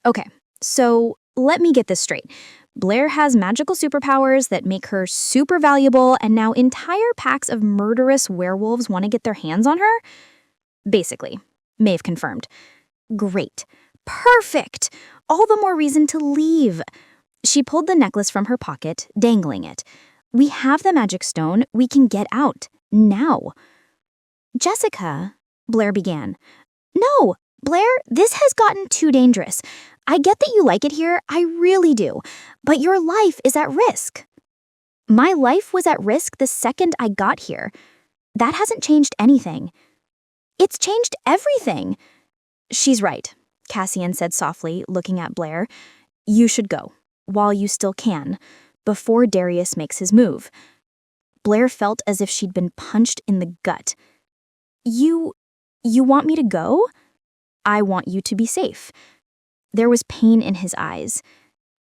Okay, so let me get this straight. Blair has magical superpowers that make her super valuable, and now entire packs of murderous werewolves want to get their hands on her? Basically, Maeve confirmed. Great. Perfect! All the more reason to leave. She pulled the necklace from her pocket, dangling it. We have the magic stone. We can get out. Now. Jessica, Blair began. No, Blair, this has gotten too dangerous. I get that you like it here, I really do, but your life is at risk. My life was at risk the second I got here. That hasn't changed anything. It's changed everything. She's right, Cassian said softly, looking at Blair. You should go, while you still can, before Darius makes his move. Blair felt as if she'd been punched in the gut. You want me to go? I want you to be safe. There was pain in his eyes.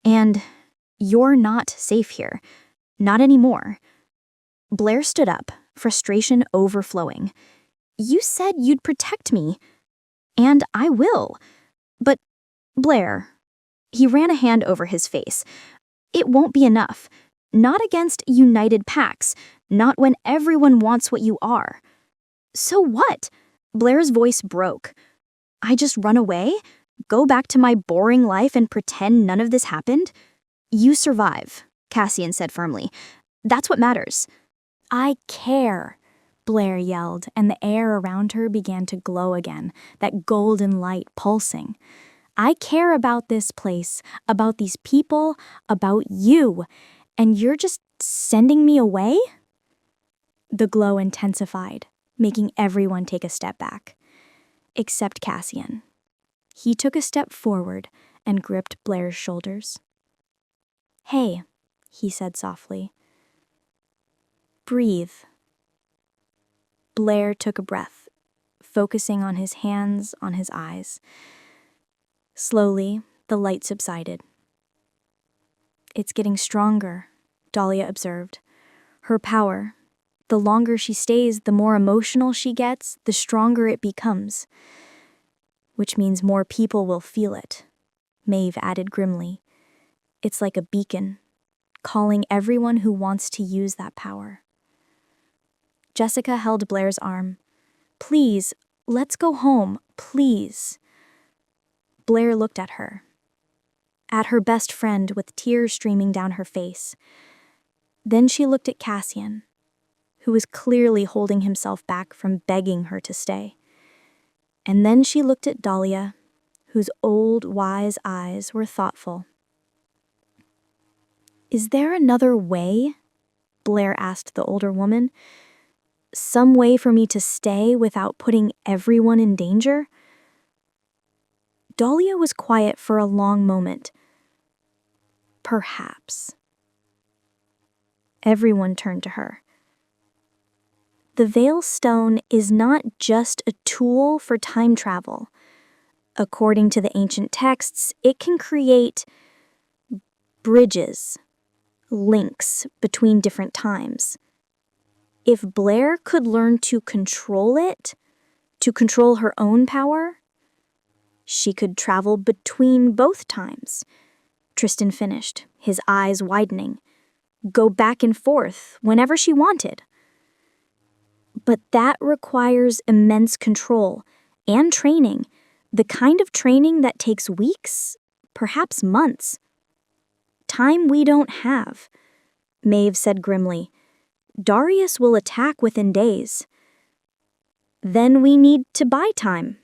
And you're not safe here. Not anymore. Blair stood up, frustration overflowing. You said you'd protect me. And I will. But, Blair, he ran a hand over his face. It won't be enough. Not against united packs. Not when everyone wants what you are. So what? Blair's voice broke. I just run away? Go back to my boring life and pretend none of this happened? You survive, Cassian said firmly. That's what matters. I care, Blair yelled, and the air around her began to glow again, that golden light pulsing. I care about this place, about these people, about you, and you're just sending me away? The glow intensified, making everyone take a step back. Except Cassian. He took a step forward and gripped Blair's shoulders. Hey, he said softly. Breathe. Blair took a breath, focusing on his hands, on his eyes. Slowly, the light subsided. It's getting stronger, Dahlia observed. Her power. The longer she stays, the more emotional she gets, the stronger it becomes. Which means more people will feel it, Maeve added grimly. It's like a beacon, calling everyone who wants to use that power. Jessica held Blair's arm. Please, let's go home, please. Blair looked at her best friend with tears streaming down her face. Then she looked at Cassian, who was clearly holding himself back from begging her to stay. And then she looked at Dahlia, whose old, wise eyes were thoughtful. Is there another way? Blair asked the older woman. Some way for me to stay without putting everyone in danger? Dahlia was quiet for a long moment. Perhaps. Everyone turned to her. The Veil Stone is not just a tool for time travel. According to the ancient texts, it can create bridges, links between different times. If Blair could learn to control it, to control her own power, she could travel between both times. Tristan finished, his eyes widening. Go back and forth whenever she wanted. But that requires immense control and training, the kind of training that takes weeks, perhaps months. Time we don't have, Maeve said grimly. Darius will attack within days. Then we need to buy time,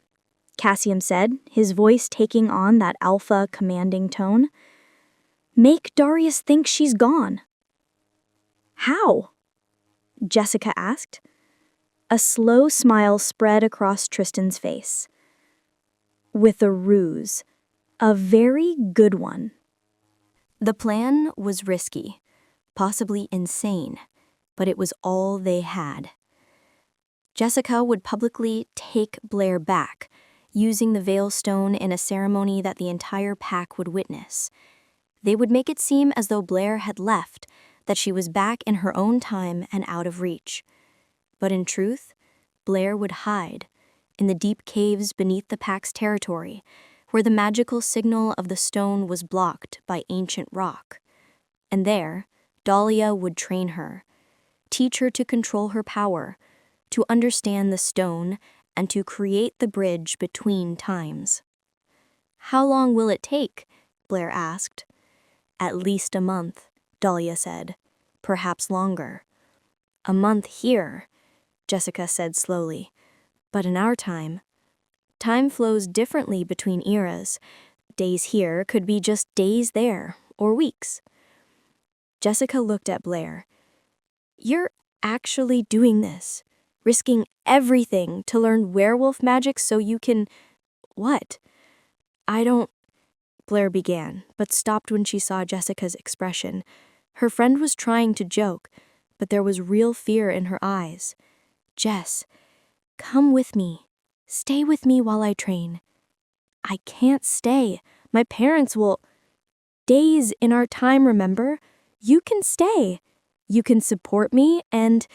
Cassian said, his voice taking on that alpha commanding tone. Make Darius think she's gone. How? Jessica asked. A slow smile spread across Tristan's face. With a ruse. A very good one. The plan was risky, possibly insane, but it was all they had. Jessica would publicly take Blair back, using the Veil Stone in a ceremony that the entire pack would witness. They would make it seem as though Blair had left, that she was back in her own time and out of reach. But in truth, Blair would hide, in the deep caves beneath the pack's territory, where the magical signal of the stone was blocked by ancient rock. And there, Dahlia would train her, teach her to control her power, to understand the stone, and to create the bridge between times. "How long will it take?" Blair asked. "At least a month," Dahlia said. "Perhaps longer." "A month here," Jessica said slowly. "But in our time flows differently between eras. Days here could be just days there, or weeks." Jessica looked at Blair. "You're actually doing this, risking everything to learn werewolf magic so you can... what?" "I don't..." Blair began, but stopped when she saw Jessica's expression. Her friend was trying to joke, but there was real fear in her eyes. "Jess, come with me. Stay with me while I train." "I can't stay. My parents will..." "Days in our time, remember? You can stay. You can support me and..."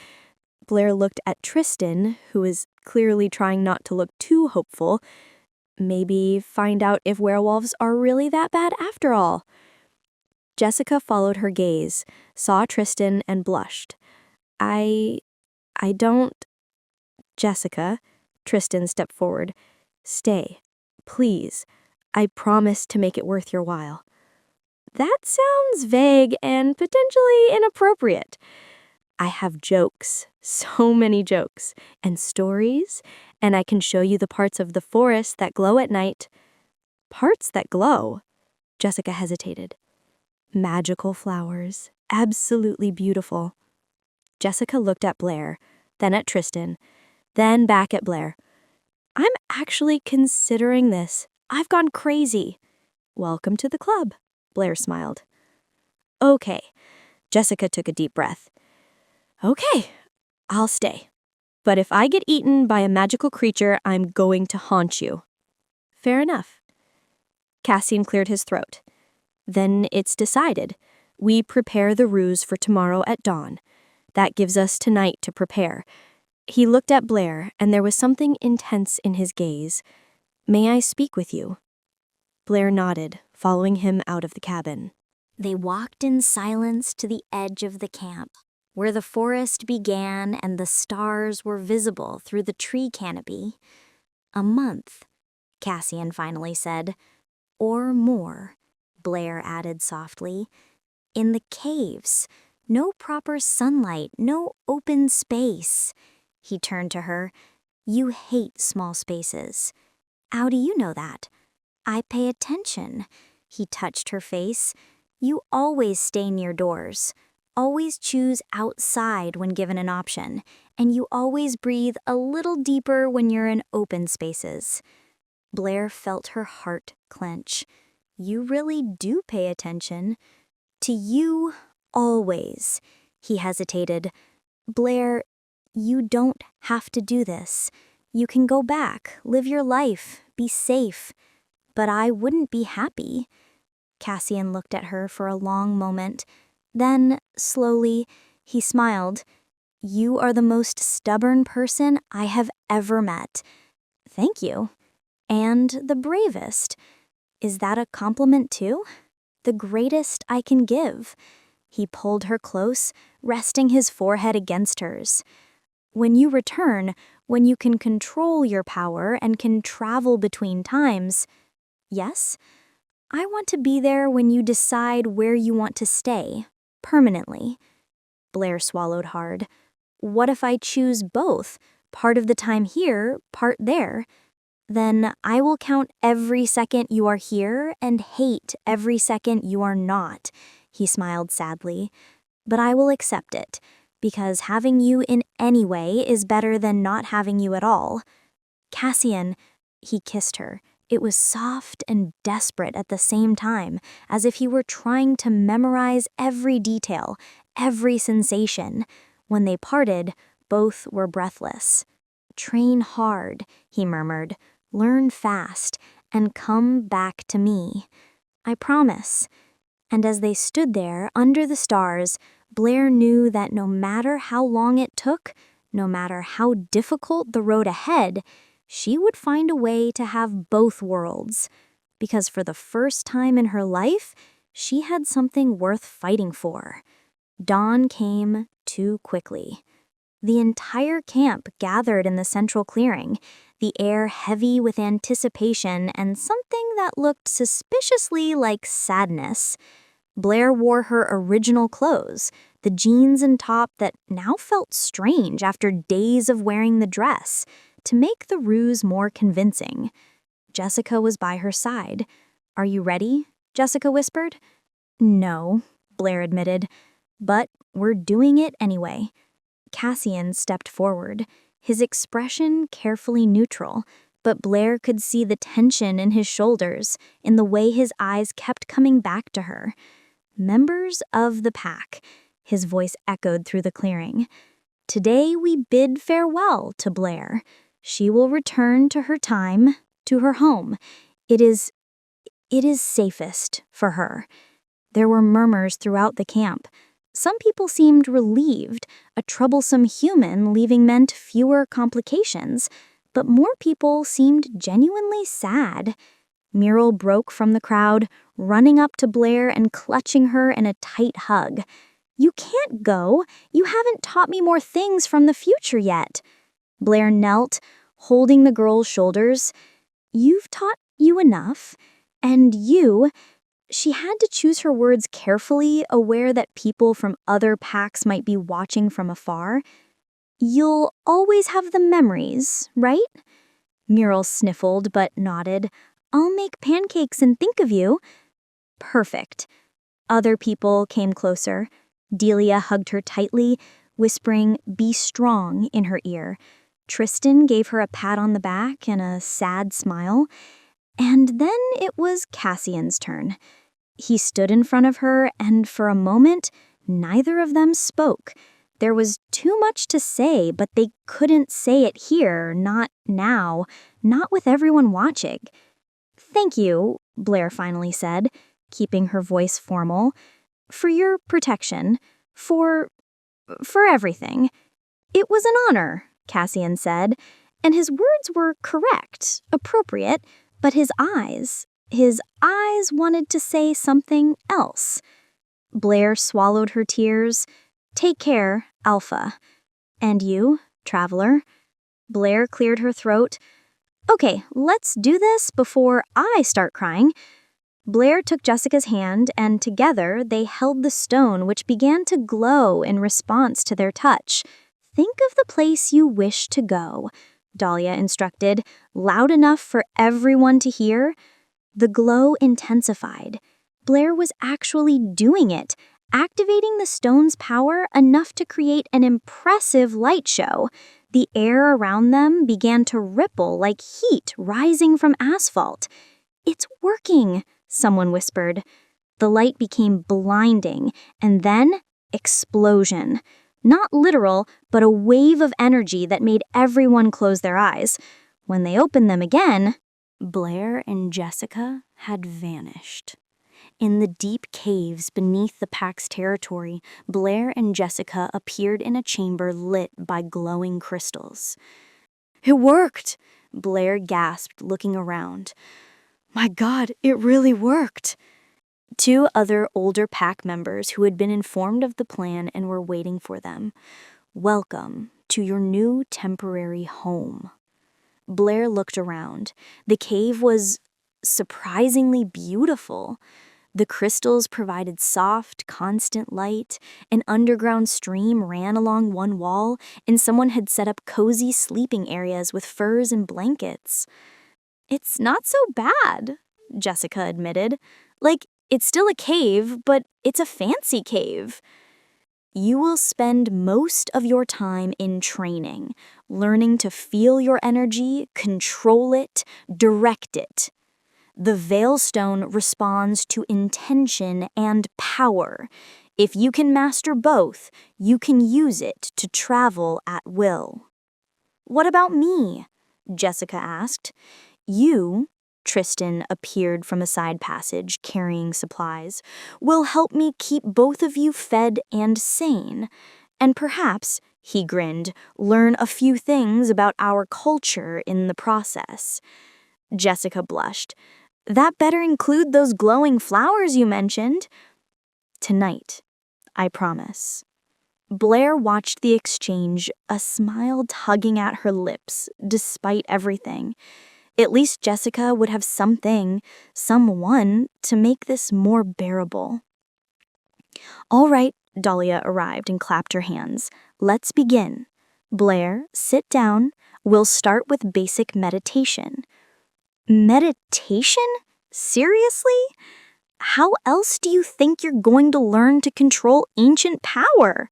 Blair looked at Tristan, who was clearly trying not to look too hopeful. "Maybe find out if werewolves are really that bad after all." Jessica followed her gaze, saw Tristan, and blushed. I don't..." "Jessica," Tristan stepped forward. "Stay. Please. I promise to make it worth your while." "That sounds vague and potentially inappropriate." "I have jokes, so many jokes, and stories, and I can show you the parts of the forest that glow at night." "Parts that glow?" Jessica hesitated. "Magical flowers, absolutely beautiful." Jessica looked at Blair, then at Tristan, then back at Blair. "I'm actually considering this. I've gone crazy." "Welcome to the club," Blair smiled. "Okay." Jessica took a deep breath. "Okay, I'll stay. But if I get eaten by a magical creature, I'm going to haunt you." "Fair enough." Cassian cleared his throat. "Then it's decided. We prepare the ruse for tomorrow at dawn. That gives us tonight to prepare." He looked at Blair, and there was something intense in his gaze. "May I speak with you?" Blair nodded, following him out of the cabin. They walked in silence to the edge of the camp, where the forest began and the stars were visible through the tree canopy. "A month," Cassian finally said. "Or more," Blair added softly. "In the caves. No proper sunlight, no open space." He turned to her. "You hate small spaces." "How do you know that?" "I pay attention." He touched her face. "You always stay near doors. Always choose outside when given an option. And you always breathe a little deeper when you're in open spaces." Blair felt her heart clench. "You really do pay attention." "To you, always." He hesitated. "Blair, you don't have to do this. You can go back, live your life, be safe. But I wouldn't be happy." Cassian looked at her for a long moment. Then, slowly, he smiled. "You are the most stubborn person I have ever met." "Thank you." "And the bravest." "Is that a compliment too?" "The greatest I can give." He pulled her close, resting his forehead against hers. "When you return, when you can control your power and can travel between times..." "Yes?" "I want to be there when you decide where you want to stay, permanently." Blair swallowed hard. "What if I choose both, part of the time here, part there?" "Then I will count every second you are here and hate every second you are not." He smiled sadly. but I will accept it, because having you in any way is better than not having you at all. Cassian, he kissed her. It was soft and desperate at the same time, as if he were trying to memorize every detail, every sensation. When they parted, both were breathless. "Train hard," he murmured. "Learn fast, and come back to me. I promise." And as they stood there under the stars, Blair knew that no matter how long it took, no matter how difficult the road ahead, she would find a way to have both worlds. Because for the first time in her life, she had something worth fighting for. Dawn came too quickly. The entire camp gathered in the central clearing, the air heavy with anticipation and something that looked suspiciously like sadness. Blair wore her original clothes, the jeans and top that now felt strange after days of wearing the dress, to make the ruse more convincing. Jessica was by her side. "Are you ready?" Jessica whispered. "No," Blair admitted, "but we're doing it anyway." Cassian stepped forward, his expression carefully neutral, but Blair could see the tension in his shoulders, in the way his eyes kept coming back to her. "Members of the pack," his voice echoed through the clearing. "Today we bid farewell to Blair. She will return to her time, to her home. It is safest for her." There were murmurs throughout the camp. Some people seemed relieved, a troublesome human leaving meant fewer complications, but more people seemed genuinely sad. Muriel broke from the crowd, running up to Blair and clutching her in a tight hug. "You can't go. You haven't taught me more things from the future yet." Blair knelt, holding the girl's shoulders. "You've taught you enough. And you..." She had to choose her words carefully, aware that people from other packs might be watching from afar. "You'll always have the memories, right?" Muriel sniffled but nodded. "I'll make pancakes and think of you." "Perfect." Other people came closer. Delia hugged her tightly, whispering, "Be strong," in her ear. Tristan gave her a pat on the back and a sad smile. And then it was Cassian's turn. He stood in front of her, and for a moment, neither of them spoke. There was too much to say, but they couldn't say it here, not now, not with everyone watching. "Thank you," Blair finally said, keeping her voice formal, "for your protection, for everything." "It was an honor," Cassian said, and his words were correct, appropriate, but his eyes wanted to say something else. Blair swallowed her tears. "Take care, Alpha." "And you, Traveler?" Blair cleared her throat. "Okay, let's do this before I start crying." Blair took Jessica's hand, and together they held the stone, which began to glow in response to their touch. "Think of the place you wish to go," Dahlia instructed, loud enough for everyone to hear. The glow intensified. Blair was actually doing it, activating the stone's power enough to create an impressive light show. The air around them began to ripple like heat rising from asphalt. "It's working," someone whispered. The light became blinding, and then explosion. Not literal, but a wave of energy that made everyone close their eyes. When they opened them again, Blair and Jessica had vanished. In the deep caves beneath the pack's territory, Blair and Jessica appeared in a chamber lit by glowing crystals. "It worked!" Blair gasped, looking around. "My God, it really worked!" Two other older pack members who had been informed of the plan and were waiting for them. "Welcome to your new temporary home." Blair looked around. The cave was surprisingly beautiful. The crystals provided soft, constant light. An underground stream ran along one wall, and someone had set up cozy sleeping areas with furs and blankets. "It's not so bad," Jessica admitted. "Like, it's still a cave, but it's a fancy cave." You will spend most of your time in training, learning to feel your energy, control it, direct it. The Veilstone responds to intention and power. If you can master both, you can use it to travel at will. What about me? Jessica asked. You, Tristan appeared from a side passage carrying supplies, will help me keep both of you fed and sane. And perhaps, he grinned, learn a few things about our culture in the process. Jessica blushed. That better include those glowing flowers you mentioned. Tonight, I promise. Blair watched the exchange, a smile tugging at her lips, despite everything. At least Jessica would have something, someone, to make this more bearable. All right, Dahlia arrived and clapped her hands. Let's begin. Blair, sit down. We'll start with basic meditation. Meditation? Seriously? How else do you think you're going to learn to control ancient power?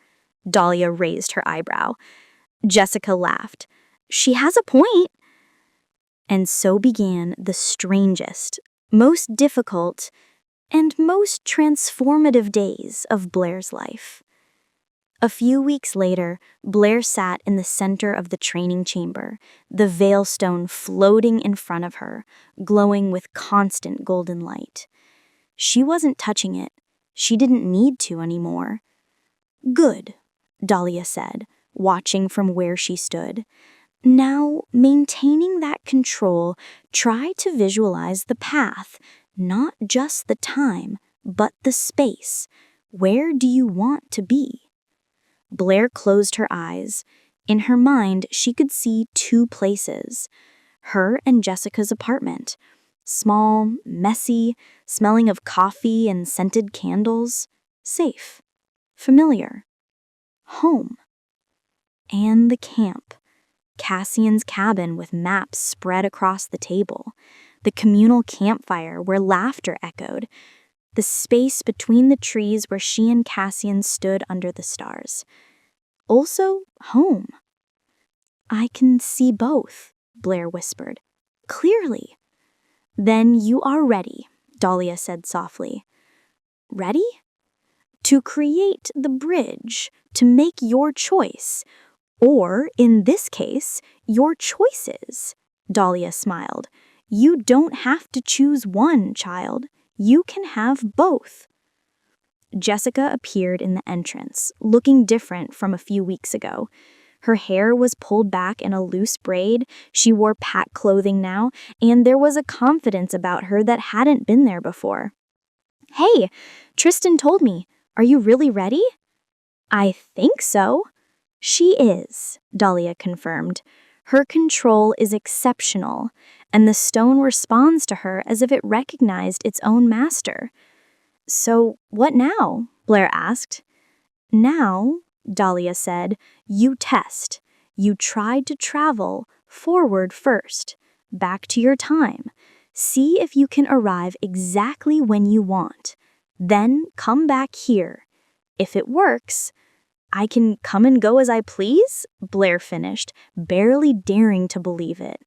Dahlia raised her eyebrow. Jessica laughed. She has a point. And so began the strangest, most difficult, and most transformative days of Blair's life. A few weeks later, Blair sat in the center of the training chamber, the Veilstone floating in front of her, glowing with constant golden light. She wasn't touching it. She didn't need to anymore. Good, Dahlia said, watching from where she stood. Now, maintaining that control, try to visualize the path, not just the time, but the space. Where do you want to be? Blair closed her eyes. In her mind, she could see two places. Her and Jessica's apartment. Small, messy, smelling of coffee and scented candles. Safe. Familiar. Home. And the camp. Cassian's cabin with maps spread across the table. The communal campfire where laughter echoed. The space between the trees where she and Cassian stood under the stars. Also, home. I can see both, Blair whispered. Clearly. Then you are ready, Dahlia said softly. Ready? To create the bridge, to make your choice. Or, in this case, your choices, Dahlia smiled. You don't have to choose one, child. You can have both. Jessica appeared in the entrance, looking different from a few weeks ago. Her hair was pulled back in a loose braid, she wore pack clothing now, and there was a confidence about her that hadn't been there before. Hey, Tristan told me. Are you really ready? I think so. She is, Dahlia confirmed. Her control is exceptional, and the stone responds to her as if it recognized its own master. So, what now? Blair asked. Now, Dahlia said, you test. You tried to travel forward first, back to your time. See if you can arrive exactly when you want. Then come back here. If it works, I can come and go as I please, Blair finished, barely daring to believe it.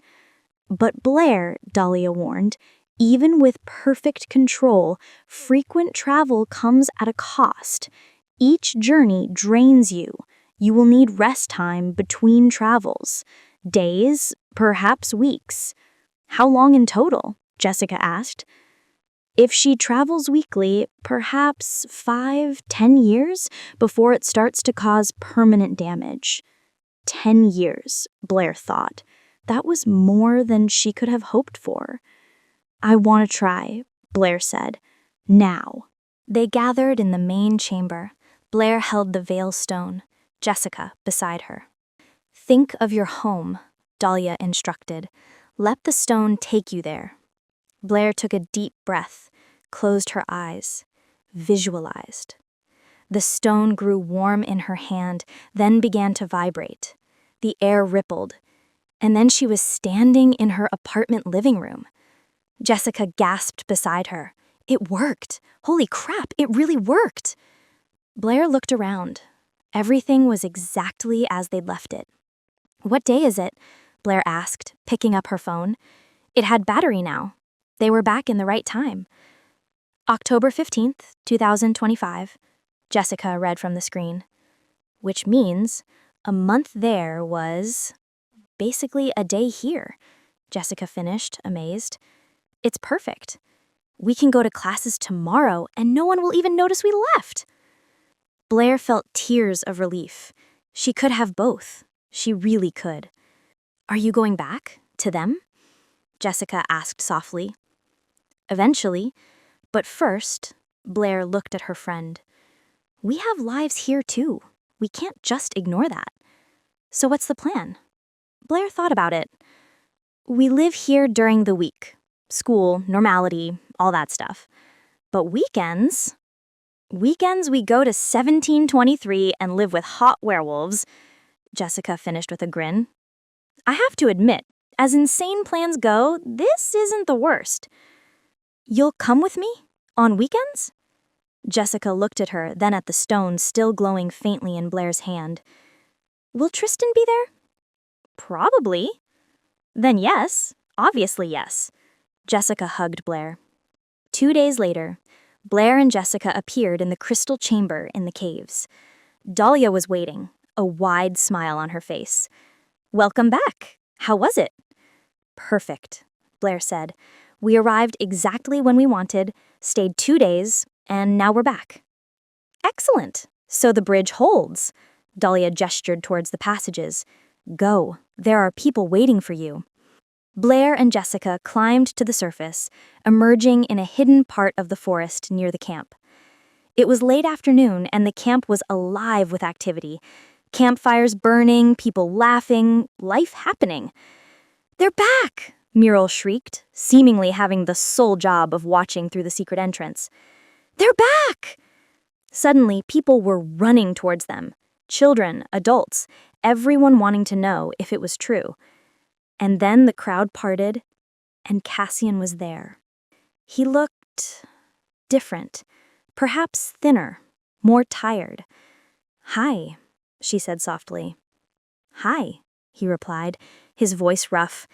But Blair, Dahlia warned, even with perfect control, frequent travel comes at a cost. Each journey drains you. You will need rest time between travels. Days, perhaps weeks. How long in total? Jessica asked. If she travels weekly, perhaps 5-10 years before it starts to cause permanent damage. 10 years, Blair thought. That was more than she could have hoped for. I want to try, Blair said. Now. They gathered in the main chamber. Blair held the Veilstone, Jessica beside her. Think of your home, Dahlia instructed. Let the stone take you there. Blair took a deep breath, closed her eyes, visualized. The stone grew warm in her hand, then began to vibrate. The air rippled, and then she was standing in her apartment living room. Jessica gasped beside her. It worked. Holy crap, it really worked. Blair looked around. Everything was exactly as they'd left it. "What day is it?" Blair asked, picking up her phone. It had battery now. They were back in the right time. "October 15th, 2025, Jessica read from the screen. Which means a month there was basically a day here, Jessica finished, amazed. "It's perfect. We can go to classes tomorrow and no one will even notice we left." Blair felt tears of relief. She could have both. She really could. "Are you going back? To them?" Jessica asked softly. "Eventually. But first," Blair looked at her friend. "We have lives here too. We can't just ignore that. So what's the plan?" Blair thought about it. "We live here during the week. School, normality, all that stuff. But weekends we go to 1723 and live with hot werewolves," Jessica finished with a grin. "I have to admit, as insane plans go, this isn't the worst." "You'll come with me? On weekends?" Jessica looked at her, then at the stone still glowing faintly in Blair's hand. "Will Tristan be there?" "Probably." "Then yes, obviously yes." Jessica hugged Blair. 2 days later, Blair and Jessica appeared in the crystal chamber in the caves. Dahlia was waiting, a wide smile on her face. "Welcome back. How was it?" "Perfect," Blair said. "We arrived exactly when we wanted, stayed 2 days, and now we're back." "Excellent. So the bridge holds." Dahlia gestured towards the passages. "Go. There are people waiting for you." Blair and Jessica climbed to the surface, emerging in a hidden part of the forest near the camp. It was late afternoon and the camp was alive with activity. Campfires burning, people laughing, life happening. "They're back!" Muriel shrieked, seemingly having the sole job of watching through the secret entrance. "They're back!" Suddenly, people were running towards them. Children, adults, everyone wanting to know if it was true. And then the crowd parted, and Cassian was there. He looked different, perhaps thinner, more tired. "Hi," she said softly. "Hi," he replied, his voice rough.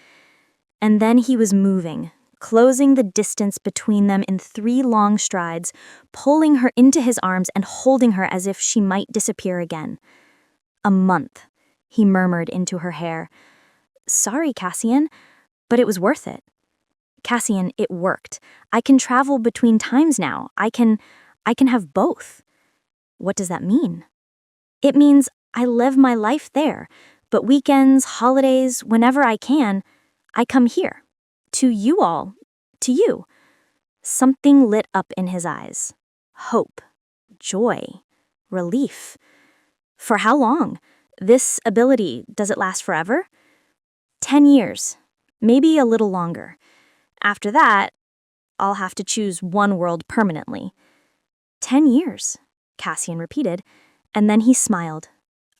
And then he was moving, closing the distance between them in 3 long strides, pulling her into his arms and holding her as if she might disappear again. "A month," he murmured into her hair. "Sorry, Cassian, but it was worth it." "Cassian, it worked. I can travel between times now. I can have both." "What does that mean?" "It means I live my life there, but weekends, holidays, whenever I can, I come here. To you all. To you." Something lit up in his eyes. Hope. Joy. Relief. "For how long? This ability, does it last forever?" 10 years. Maybe a little longer. After that, I'll have to choose one world permanently." 10 years, Cassian repeated, and then he smiled.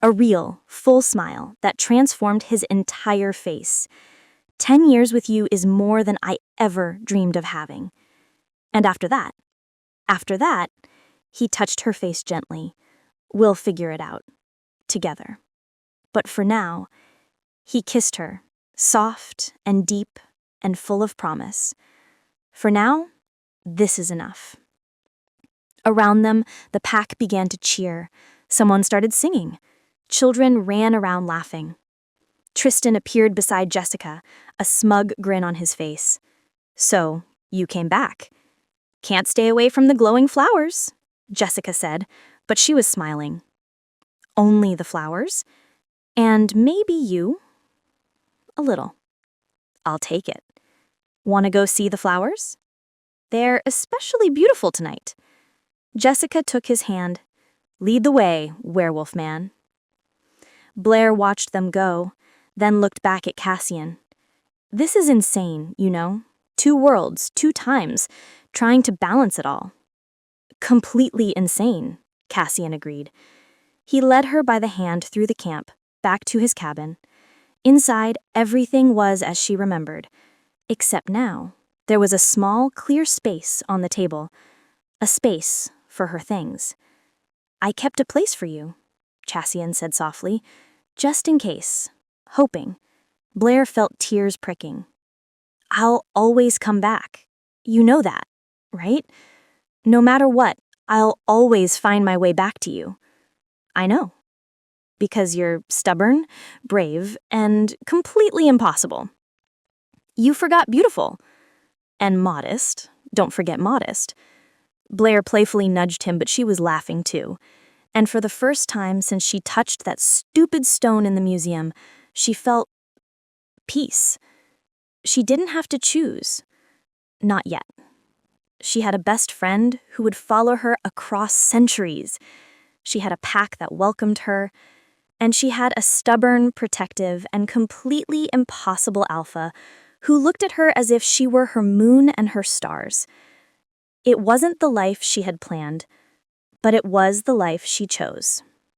A real, full smile that transformed his entire face. 10 years with you is more than I ever dreamed of having. And after that, he touched her face gently. "We'll figure it out. Together." But for now, he kissed her, soft and deep and full of promise. "For now, this is enough." Around them, the pack began to cheer. Someone started singing. Children ran around laughing. Tristan appeared beside Jessica, a smug grin on his face. "So, you came back." "Can't stay away from the glowing flowers," Jessica said, but she was smiling. "Only the flowers? And maybe you?" "A little." "I'll take it. Want to go see the flowers? They're especially beautiful tonight." Jessica took his hand. "Lead the way, werewolf man." Blair watched them go, then looked back at Cassian. "This is insane, you know. 2 worlds, 2 times, trying to balance it all." "Completely insane," Cassian agreed. He led her by the hand through the camp, back to his cabin. Inside, everything was as she remembered. Except now, there was a small, clear space on the table. A space for her things. "I kept a place for you," Cassian said softly. Just in case. Hoping. Blair felt tears pricking. I'll always come back. You know that, right? No matter what, I'll always find my way back to you. I know. Because you're stubborn, brave, and completely impossible. You forgot beautiful. And modest. Don't forget modest. Blair playfully nudged him, but she was laughing too. And for the first time since she touched that stupid stone in the museum, she felt peace. She didn't have to choose. Not yet. She had a best friend who would follow her across centuries. She had a pack that welcomed her. And she had a stubborn, protective, and completely impossible alpha who looked at her as if she were her moon and her stars. It wasn't the life she had planned, but it was the life she chose.